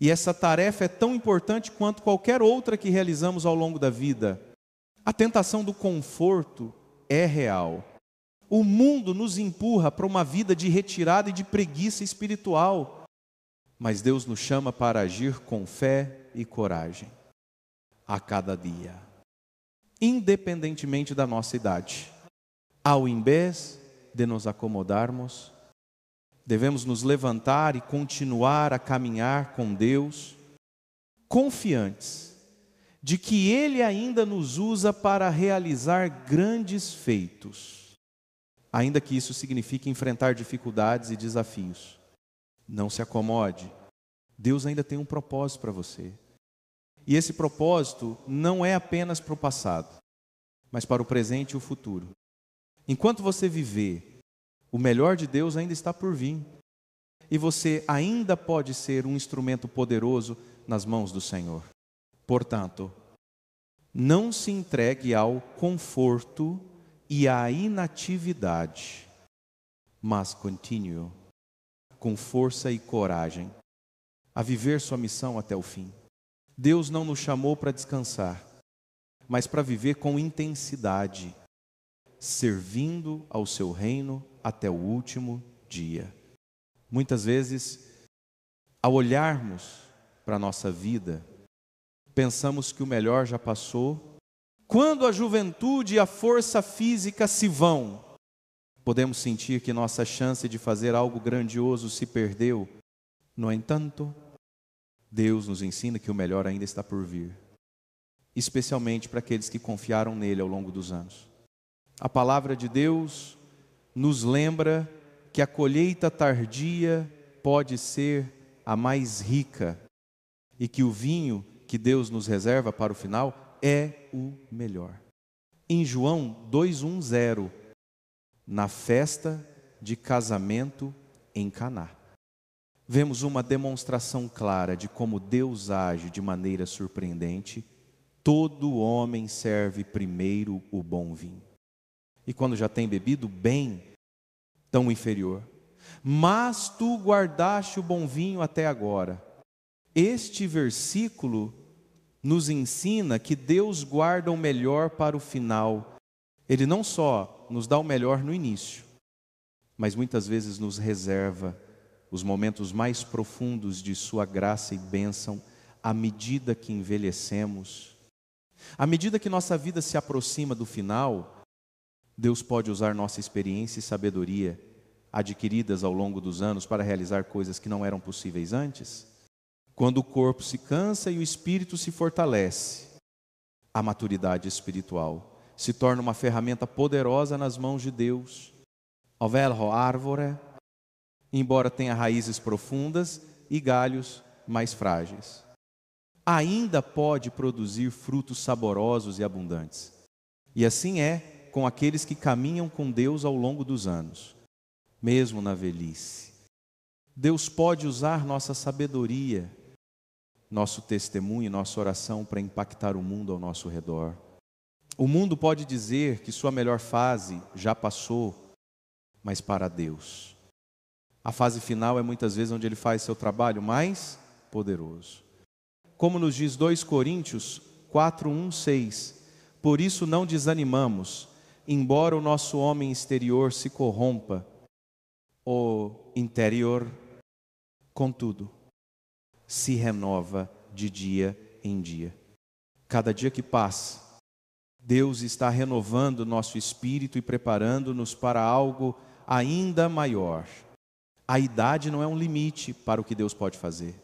E essa tarefa é tão importante quanto qualquer outra que realizamos ao longo da vida. A tentação do conforto é real. O mundo nos empurra para uma vida de retirada e de preguiça espiritual. Mas Deus nos chama para agir com fé e coragem, a cada dia, independentemente da nossa idade. Ao invés de nos acomodarmos, devemos nos levantar e continuar a caminhar com Deus, confiantes de que Ele ainda nos usa para realizar grandes feitos, ainda que isso signifique enfrentar dificuldades e desafios. Não se acomode, Deus ainda tem um propósito para você. E esse propósito não é apenas para o passado, mas para o presente e o futuro. Enquanto você viver, o melhor de Deus ainda está por vir. E você ainda pode ser um instrumento poderoso nas mãos do Senhor. Portanto, não se entregue ao conforto e à inatividade, mas continue com força e coragem a viver sua missão até o fim. Deus não nos chamou para descansar, mas para viver com intensidade, servindo ao seu reino até o último dia. Muitas vezes, ao olharmos para a nossa vida, pensamos que o melhor já passou. Quando a juventude e a força física se vão, podemos sentir que nossa chance de fazer algo grandioso se perdeu. No entanto, Deus nos ensina que o melhor ainda está por vir, especialmente para aqueles que confiaram nele ao longo dos anos. A palavra de Deus nos lembra que a colheita tardia pode ser a mais rica e que o vinho que Deus nos reserva para o final é o melhor. Em João 2:10, na festa de casamento em Caná, vemos uma demonstração clara de como Deus age de maneira surpreendente. Todo homem serve primeiro o bom vinho, e quando já tem bebido bem, tão inferior. Mas tu guardaste o bom vinho até agora. Este versículo nos ensina que Deus guarda o melhor para o final. Ele não só nos dá o melhor no início, mas muitas vezes nos reserva os momentos mais profundos de sua graça e bênção à medida que envelhecemos. À medida que nossa vida se aproxima do final, Deus pode usar nossa experiência e sabedoria adquiridas ao longo dos anos para realizar coisas que não eram possíveis antes. Quando o corpo se cansa e o espírito se fortalece, a maturidade espiritual se torna uma ferramenta poderosa nas mãos de Deus. A velha árvore, embora tenha raízes profundas e galhos mais frágeis, ainda pode produzir frutos saborosos e abundantes. E assim é com aqueles que caminham com Deus ao longo dos anos, mesmo na velhice. Deus pode usar nossa sabedoria, nosso testemunho e nossa oração para impactar o mundo ao nosso redor. O mundo pode dizer que sua melhor fase já passou, mas para Deus, a fase final é muitas vezes onde Ele faz seu trabalho mais poderoso. Como nos diz 2 Coríntios 4:1-6, por isso não desanimamos, embora o nosso homem exterior se corrompa, o interior, contudo, se renova de dia em dia. Cada dia que passa, Deus está renovando nosso espírito e preparando-nos para algo ainda maior. A idade não é um limite para o que Deus pode fazer,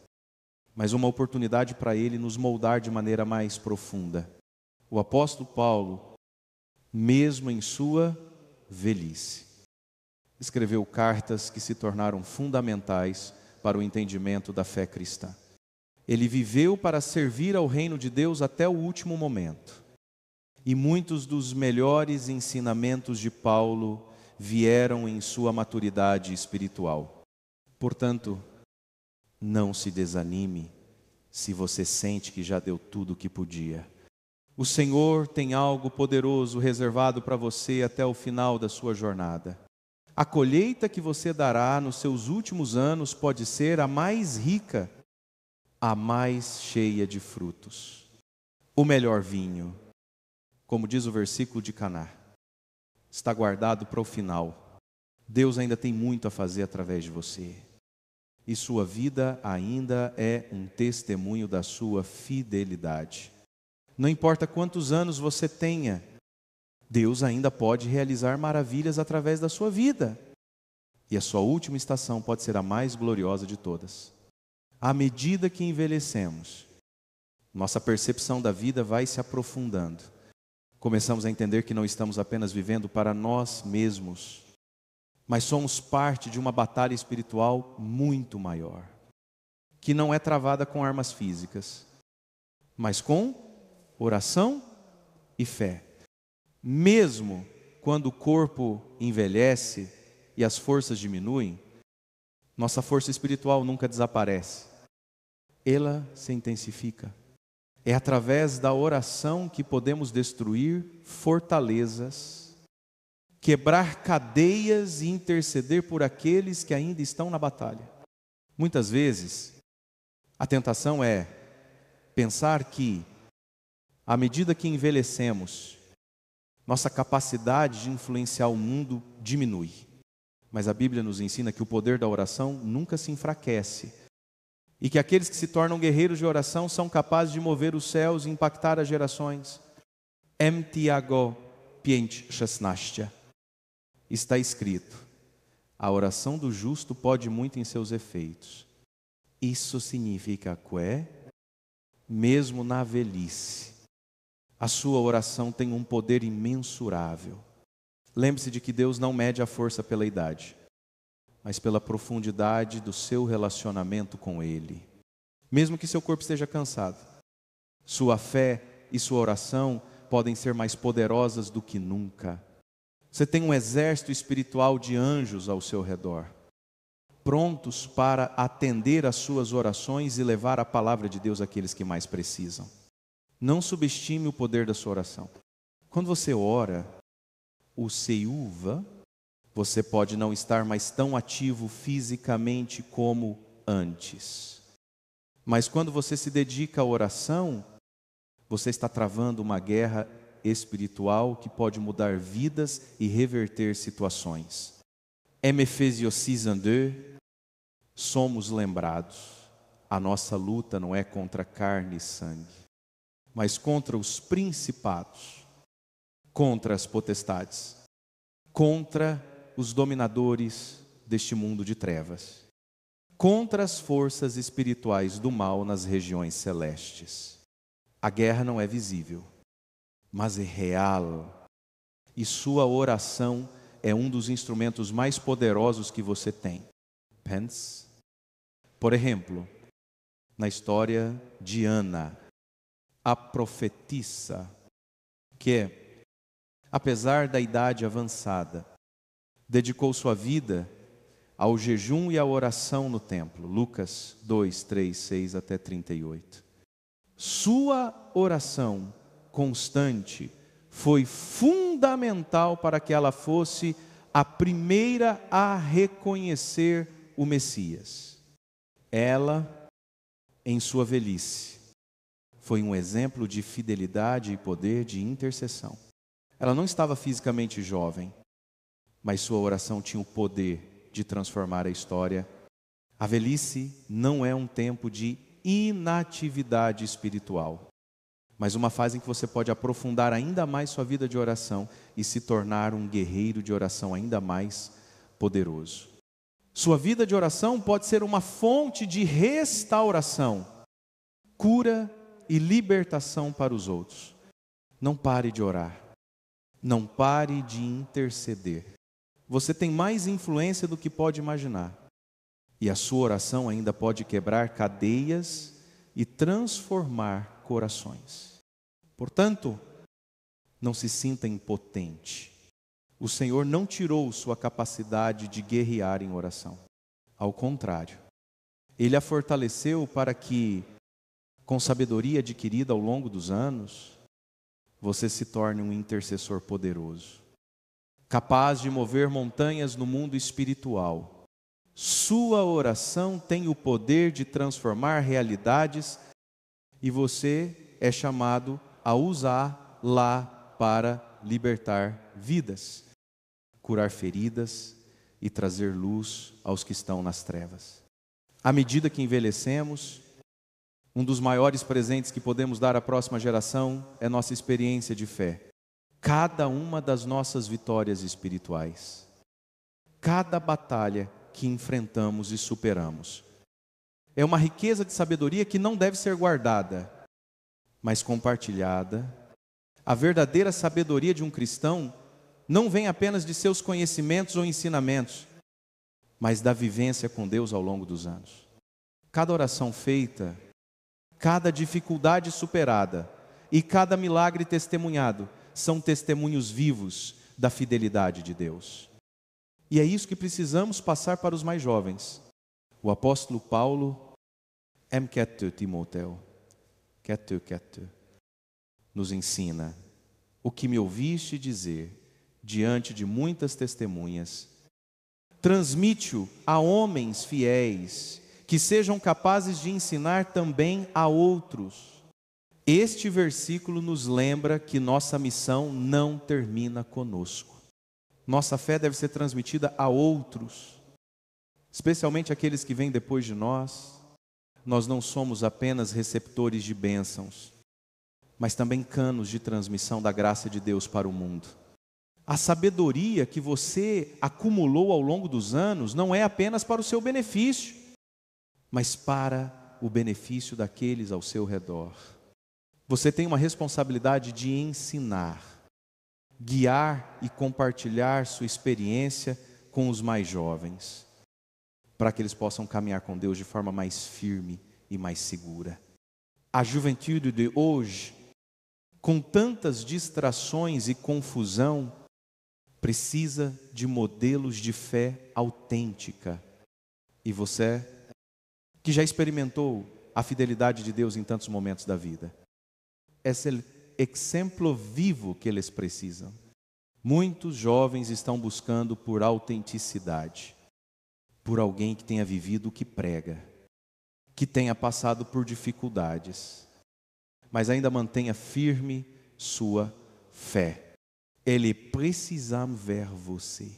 mas uma oportunidade para Ele nos moldar de maneira mais profunda. O apóstolo Paulo, mesmo em sua velhice, escreveu cartas que se tornaram fundamentais para o entendimento da fé cristã. Ele viveu para servir ao reino de Deus até o último momento. E muitos dos melhores ensinamentos de Paulo vieram em sua maturidade espiritual. Portanto, não se desanime se você sente que já deu tudo o que podia. O Senhor tem algo poderoso reservado para você até o final da sua jornada. A colheita que você dará nos seus últimos anos pode ser a mais rica, a mais cheia de frutos. O melhor vinho, como diz o versículo de Caná, está guardado para o final. Deus ainda tem muito a fazer através de você. E sua vida ainda é um testemunho da sua fidelidade. Não importa quantos anos você tenha, Deus ainda pode realizar maravilhas através da sua vida. E a sua última estação pode ser a mais gloriosa de todas. À medida que envelhecemos, nossa percepção da vida vai se aprofundando. Começamos a entender que não estamos apenas vivendo para nós mesmos, mas somos parte de uma batalha espiritual muito maior, que não é travada com armas físicas, mas com oração e fé. Mesmo quando o corpo envelhece e as forças diminuem, nossa força espiritual nunca desaparece. Ela se intensifica. É através da oração que podemos destruir fortalezas, quebrar cadeias e interceder por aqueles que ainda estão na batalha. Muitas vezes, a tentação é pensar que, à medida que envelhecemos, nossa capacidade de influenciar o mundo diminui. Mas a Bíblia nos ensina que o poder da oração nunca se enfraquece. E que aqueles que se tornam guerreiros de oração são capazes de mover os céus e impactar as gerações. Tiago 5:16. Está escrito: a oração do justo pode muito em seus efeitos. Isso significa que, mesmo na velhice, a sua oração tem um poder imensurável. Lembre-se de que Deus não mede a força pela idade, mas pela profundidade do seu relacionamento com Ele. Mesmo que seu corpo esteja cansado, sua fé e sua oração podem ser mais poderosas do que nunca. Você tem um exército espiritual de anjos ao seu redor, prontos para atender às suas orações e levar a palavra de Deus àqueles que mais precisam. Não subestime o poder da sua oração. Quando você ora, o seiuva, você pode não estar mais tão ativo fisicamente como antes. Mas quando você se dedica à oração, você está travando uma guerra espiritual que pode mudar vidas e reverter situações. Efésios 6:2, somos lembrados. A nossa luta não é contra carne e sangue, mas contra os principados, contra as potestades, contra os dominadores deste mundo de trevas, contra as forças espirituais do mal nas regiões celestes. A guerra não é visível, mas é real, e sua oração é um dos instrumentos mais poderosos que você tem. Pense, por exemplo, na história de Ana, a profetisa, que, apesar da idade avançada, dedicou sua vida ao jejum e à oração no templo. Lucas 2, 3, 6 até 38. Sua oração constante foi fundamental para que ela fosse a primeira a reconhecer o Messias. Ela, em sua velhice, foi um exemplo de fidelidade e poder de intercessão. Ela não estava fisicamente jovem, mas sua oração tinha o poder de transformar a história. A velhice não é um tempo de inatividade espiritual, mas uma fase em que você pode aprofundar ainda mais sua vida de oração e se tornar um guerreiro de oração ainda mais poderoso. Sua vida de oração pode ser uma fonte de restauração, cura e libertação para os outros. Não pare de orar. Não pare de interceder. Você tem mais influência do que pode imaginar. E a sua oração ainda pode quebrar cadeias e transformar corações. Portanto, não se sinta impotente. O Senhor não tirou sua capacidade de guerrear em oração. Ao contrário, Ele a fortaleceu para que, com sabedoria adquirida ao longo dos anos, você se torne um intercessor poderoso, capaz de mover montanhas no mundo espiritual. Sua oração tem o poder de transformar realidades e você é chamado a usá-la para libertar vidas, curar feridas e trazer luz aos que estão nas trevas. À medida que envelhecemos, um dos maiores presentes que podemos dar à próxima geração é nossa experiência de fé. Cada uma das nossas vitórias espirituais, cada batalha que enfrentamos e superamos, é uma riqueza de sabedoria que não deve ser guardada, mas compartilhada. A verdadeira sabedoria de um cristão não vem apenas de seus conhecimentos ou ensinamentos, mas da vivência com Deus ao longo dos anos. Cada oração feita, cada dificuldade superada e cada milagre testemunhado são testemunhos vivos da fidelidade de Deus. E é isso que precisamos passar para os mais jovens. O apóstolo Paulo, Timóteo, nos ensina: o que me ouviste dizer diante de muitas testemunhas, transmite-o a homens fiéis, que sejam capazes de ensinar também a outros. Este versículo nos lembra que nossa missão não termina conosco. Nossa fé deve ser transmitida a outros, especialmente aqueles que vêm depois de nós. Nós não somos apenas receptores de bênçãos, mas também canos de transmissão da graça de Deus para o mundo. A sabedoria que você acumulou ao longo dos anos não é apenas para o seu benefício, mas para o benefício daqueles ao seu redor. Você tem uma responsabilidade de ensinar, guiar e compartilhar sua experiência com os mais jovens, para que eles possam caminhar com Deus de forma mais firme e mais segura. A juventude de hoje, com tantas distrações e confusão, precisa de modelos de fé autêntica. E você, que já experimentou a fidelidade de Deus em tantos momentos da vida, esse é o exemplo vivo que eles precisam. Muitos jovens estão buscando por autenticidade, por alguém que tenha vivido o que prega, que tenha passado por dificuldades, mas ainda mantenha firme sua fé. Ele precisa ver você.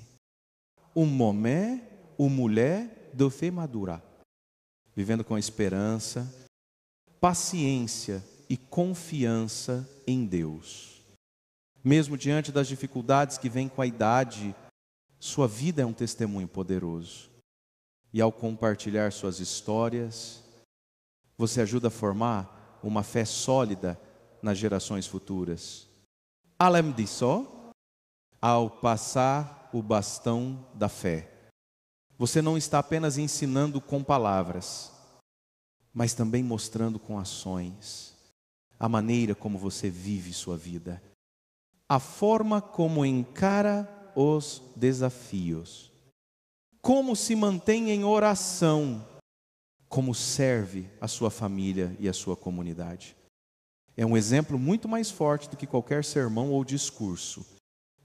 Homem ou mulher de fé madura, vivendo com esperança, paciência e confiança em Deus. Mesmo diante das dificuldades que vêm com a idade, sua vida é um testemunho poderoso. E ao compartilhar suas histórias, você ajuda a formar uma fé sólida nas gerações futuras. Além disso, ao passar o bastão da fé, você não está apenas ensinando com palavras, mas também mostrando com ações a maneira como você vive sua vida, a forma como encara os desafios, como se mantém em oração, como serve a sua família e a sua comunidade. É um exemplo muito mais forte do que qualquer sermão ou discurso.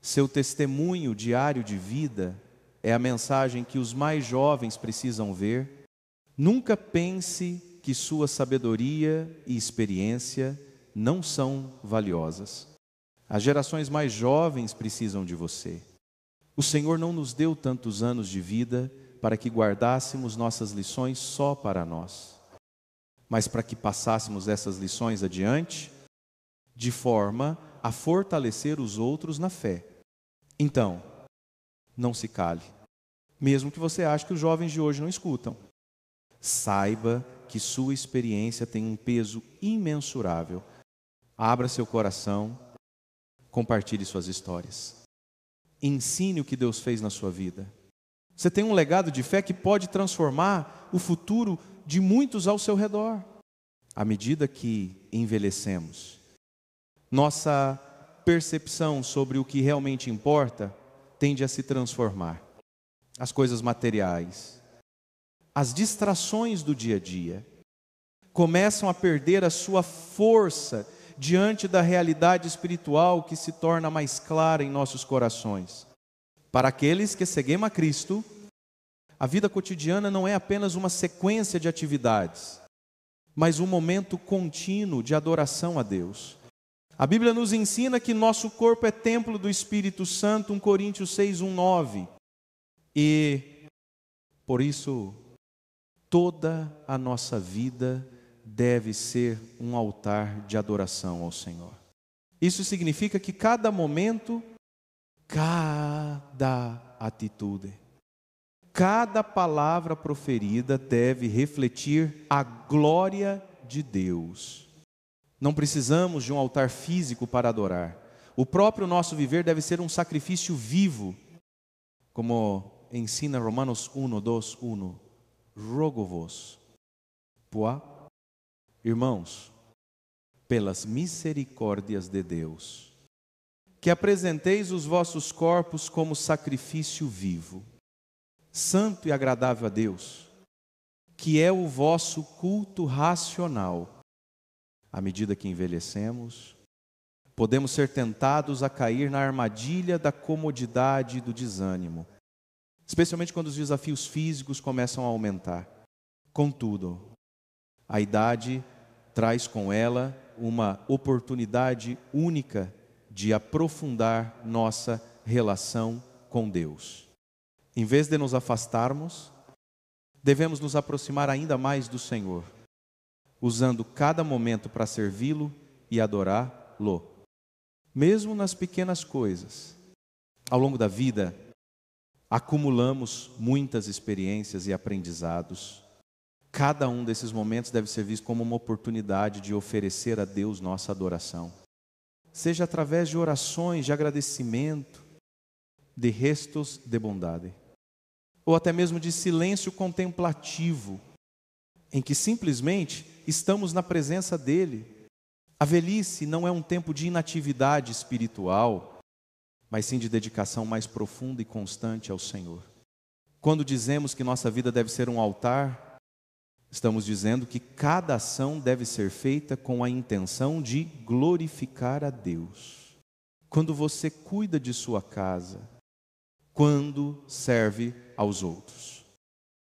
Seu testemunho diário de vida é a mensagem que os mais jovens precisam ver. Nunca pense que sua sabedoria e experiência não são valiosas. As gerações mais jovens precisam de você. O Senhor não nos deu tantos anos de vida para que guardássemos nossas lições só para nós, mas para que passássemos essas lições adiante, de forma a fortalecer os outros na fé. Então, não se cale, mesmo que você ache que os jovens de hoje não escutam. Saiba que sua experiência tem um peso imensurável. Abra seu coração, compartilhe suas histórias. Ensine o que Deus fez na sua vida. Você tem um legado de fé que pode transformar o futuro de muitos ao seu redor. À medida que envelhecemos, nossa percepção sobre o que realmente importa tende a se transformar. As coisas materiais, as distrações do dia a dia, começam a perder a sua força diante da realidade espiritual que se torna mais clara em nossos corações. Para aqueles que seguem a Cristo, a vida cotidiana não é apenas uma sequência de atividades, mas um momento contínuo de adoração a Deus. A Bíblia nos ensina que nosso corpo é templo do Espírito Santo, 1 Coríntios 6, 1, 9. E, por isso, toda a nossa vida deve ser um altar de adoração ao Senhor. Isso significa que cada momento, cada atitude, cada palavra proferida deve refletir a glória de Deus. Não precisamos de um altar físico para adorar. O próprio nosso viver deve ser um sacrifício vivo, como ensina Romanos 1, 2, 1. Rogo-vos, pois, irmãos, pelas misericórdias de Deus, que apresenteis os vossos corpos como sacrifício vivo, santo e agradável a Deus, que é o vosso culto racional. À medida que envelhecemos, podemos ser tentados a cair na armadilha da comodidade e do desânimo, especialmente quando os desafios físicos começam a aumentar. Contudo, a idade traz com ela uma oportunidade única de aprofundar nossa relação com Deus. Em vez de nos afastarmos, devemos nos aproximar ainda mais do Senhor, usando cada momento para servi-lo e adorá-lo. Mesmo nas pequenas coisas, ao longo da vida, acumulamos muitas experiências e aprendizados. Cada um desses momentos deve ser visto como uma oportunidade de oferecer a Deus nossa adoração. Seja através de orações de agradecimento, de restos de bondade, ou até mesmo de silêncio contemplativo, em que simplesmente estamos na presença dEle. A velhice não é um tempo de inatividade espiritual, mas sim de dedicação mais profunda e constante ao Senhor. Quando dizemos que nossa vida deve ser um altar, estamos dizendo que cada ação deve ser feita com a intenção de glorificar a Deus. Quando você cuida de sua casa, quando serve aos outros,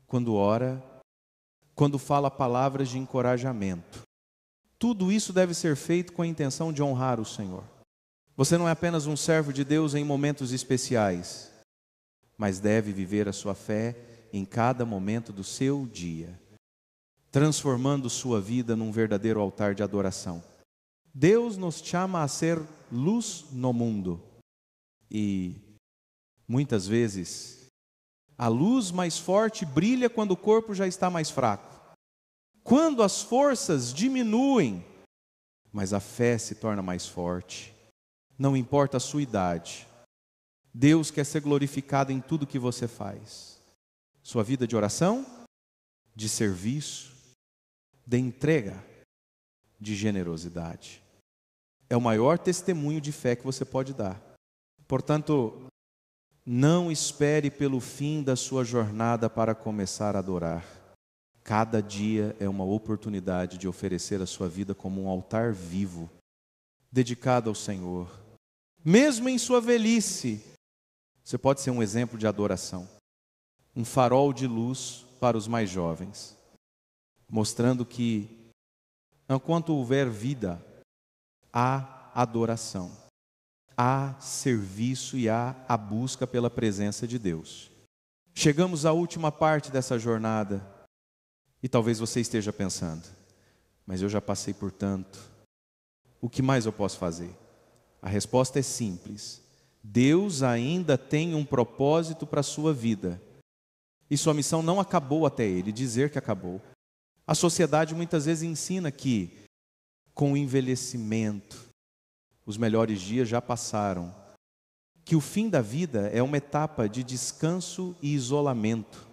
quando ora, quando fala palavras de encorajamento, tudo isso deve ser feito com a intenção de honrar o Senhor. Você não é apenas um servo de Deus em momentos especiais, mas deve viver a sua fé em cada momento do seu dia, transformando sua vida num verdadeiro altar de adoração. Deus nos chama a ser luz no mundo. E muitas vezes a luz mais forte brilha quando o corpo já está mais fraco. Quando as forças diminuem, mas a fé se torna mais forte. Não importa a sua idade, Deus quer ser glorificado em tudo que você faz. Sua vida de oração, de serviço, de entrega, de generosidade. É o maior testemunho de fé que você pode dar. Portanto, não espere pelo fim da sua jornada para começar a adorar. Cada dia é uma oportunidade de oferecer a sua vida como um altar vivo, dedicado ao Senhor. Mesmo em sua velhice, você pode ser um exemplo de adoração, um farol de luz para os mais jovens, mostrando que, enquanto houver vida, há adoração. há serviço e há a busca pela presença de Deus. Chegamos à última parte dessa jornada e talvez você esteja pensando, mas eu já passei por tanto, o que mais eu posso fazer? A resposta é simples: Deus ainda tem um propósito para a sua vida e sua missão não acabou até Ele dizer que acabou. A sociedade muitas vezes ensina que com o envelhecimento os melhores dias já passaram, que o fim da vida é uma etapa de descanso e isolamento.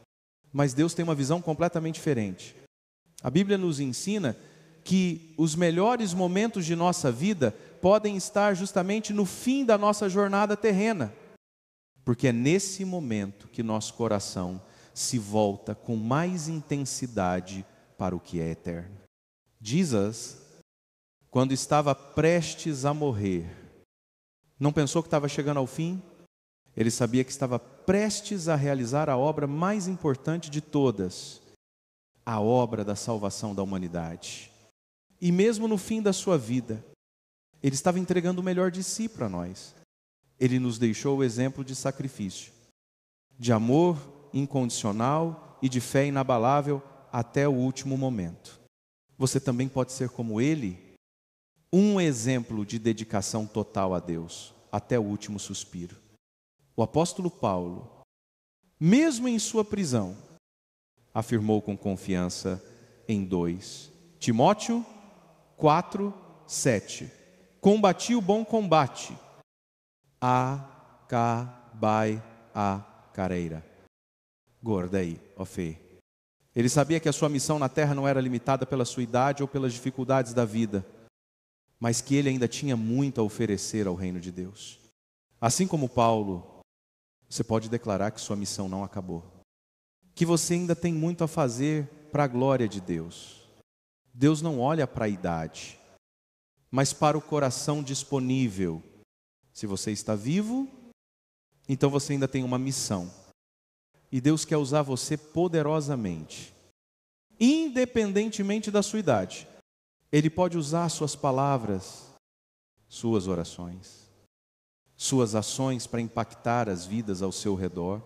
Mas Deus tem uma visão completamente diferente. A Bíblia nos ensina que os melhores momentos de nossa vida podem estar justamente no fim da nossa jornada terrena, porque é nesse momento que nosso coração se volta com mais intensidade para o que é eterno. Jesus, quando estava prestes a morrer, não pensou que estava chegando ao fim? Ele sabia que estava prestes a realizar a obra mais importante de todas, a obra da salvação da humanidade. E mesmo no fim da sua vida, Ele estava entregando o melhor de si para nós. Ele nos deixou o exemplo de sacrifício, de amor incondicional e de fé inabalável até o último momento. Você também pode ser como Ele, um exemplo de dedicação total a Deus, até o último suspiro. O apóstolo Paulo, mesmo em sua prisão, afirmou com confiança em 2 Timóteo 4:7: combati o bom combate, acabai a carreira. Gorda aí, ó fé. Ele sabia que a sua missão na terra não era limitada pela sua idade ou pelas dificuldades da vida, mas que ele ainda tinha muito a oferecer ao reino de Deus. Assim como Paulo, você pode declarar que sua missão não acabou, que você ainda tem muito a fazer para a glória de Deus. Deus não olha para a idade, mas para o coração disponível. Se você está vivo, então você ainda tem uma missão. E Deus quer usar você poderosamente, independentemente da sua idade. Ele pode usar suas palavras, suas orações, suas ações para impactar as vidas ao seu redor.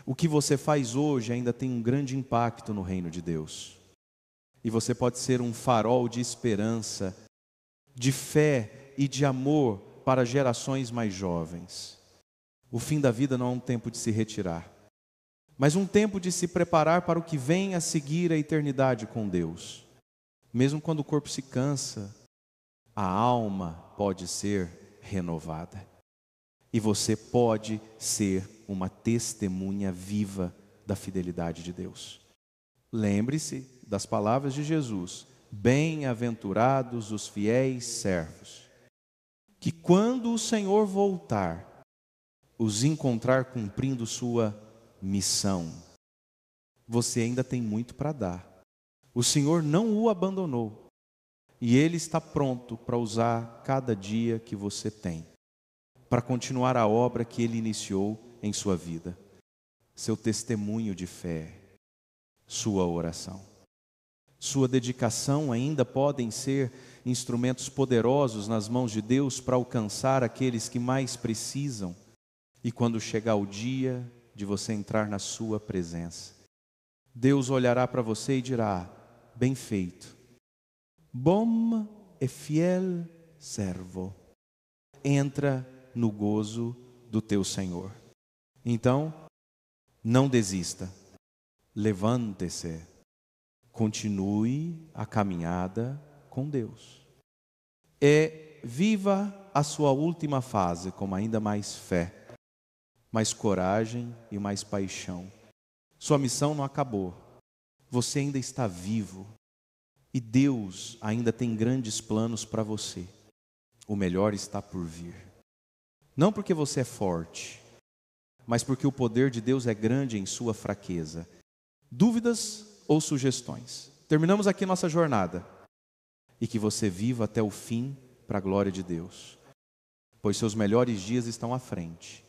O que você faz hoje ainda tem um grande impacto no reino de Deus. E você pode ser um farol de esperança, de fé e de amor para gerações mais jovens. O fim da vida não é um tempo de se retirar, mas um tempo de se preparar para o que vem a seguir a eternidade com Deus. Mesmo quando o corpo se cansa, a alma pode ser renovada. E você pode ser uma testemunha viva da fidelidade de Deus. Lembre-se das palavras de Jesus: bem-aventurados os fiéis servos, que quando o Senhor voltar, os encontrar cumprindo sua missão. Você ainda tem muito para dar. O Senhor não o abandonou. E Ele está pronto para usar cada dia que você tem, para continuar a obra que Ele iniciou em sua vida. Seu testemunho de fé, sua oração, sua dedicação ainda podem ser instrumentos poderosos nas mãos de Deus para alcançar aqueles que mais precisam. E quando chegar o dia de você entrar na sua presença, Deus olhará para você e dirá: bem feito, bom e fiel servo, entra no gozo do teu Senhor. Então, não desista, levante-se, continue a caminhada com Deus. E viva a sua última fase com ainda mais fé, mais coragem e mais paixão. Sua missão não acabou. Você ainda está vivo. E Deus ainda tem grandes planos para você. O melhor está por vir. Não porque você é forte, mas porque o poder de Deus é grande em sua fraqueza. Dúvidas ou sugestões? Terminamos aqui nossa jornada. E que você viva até o fim para a glória de Deus, pois seus melhores dias estão à frente.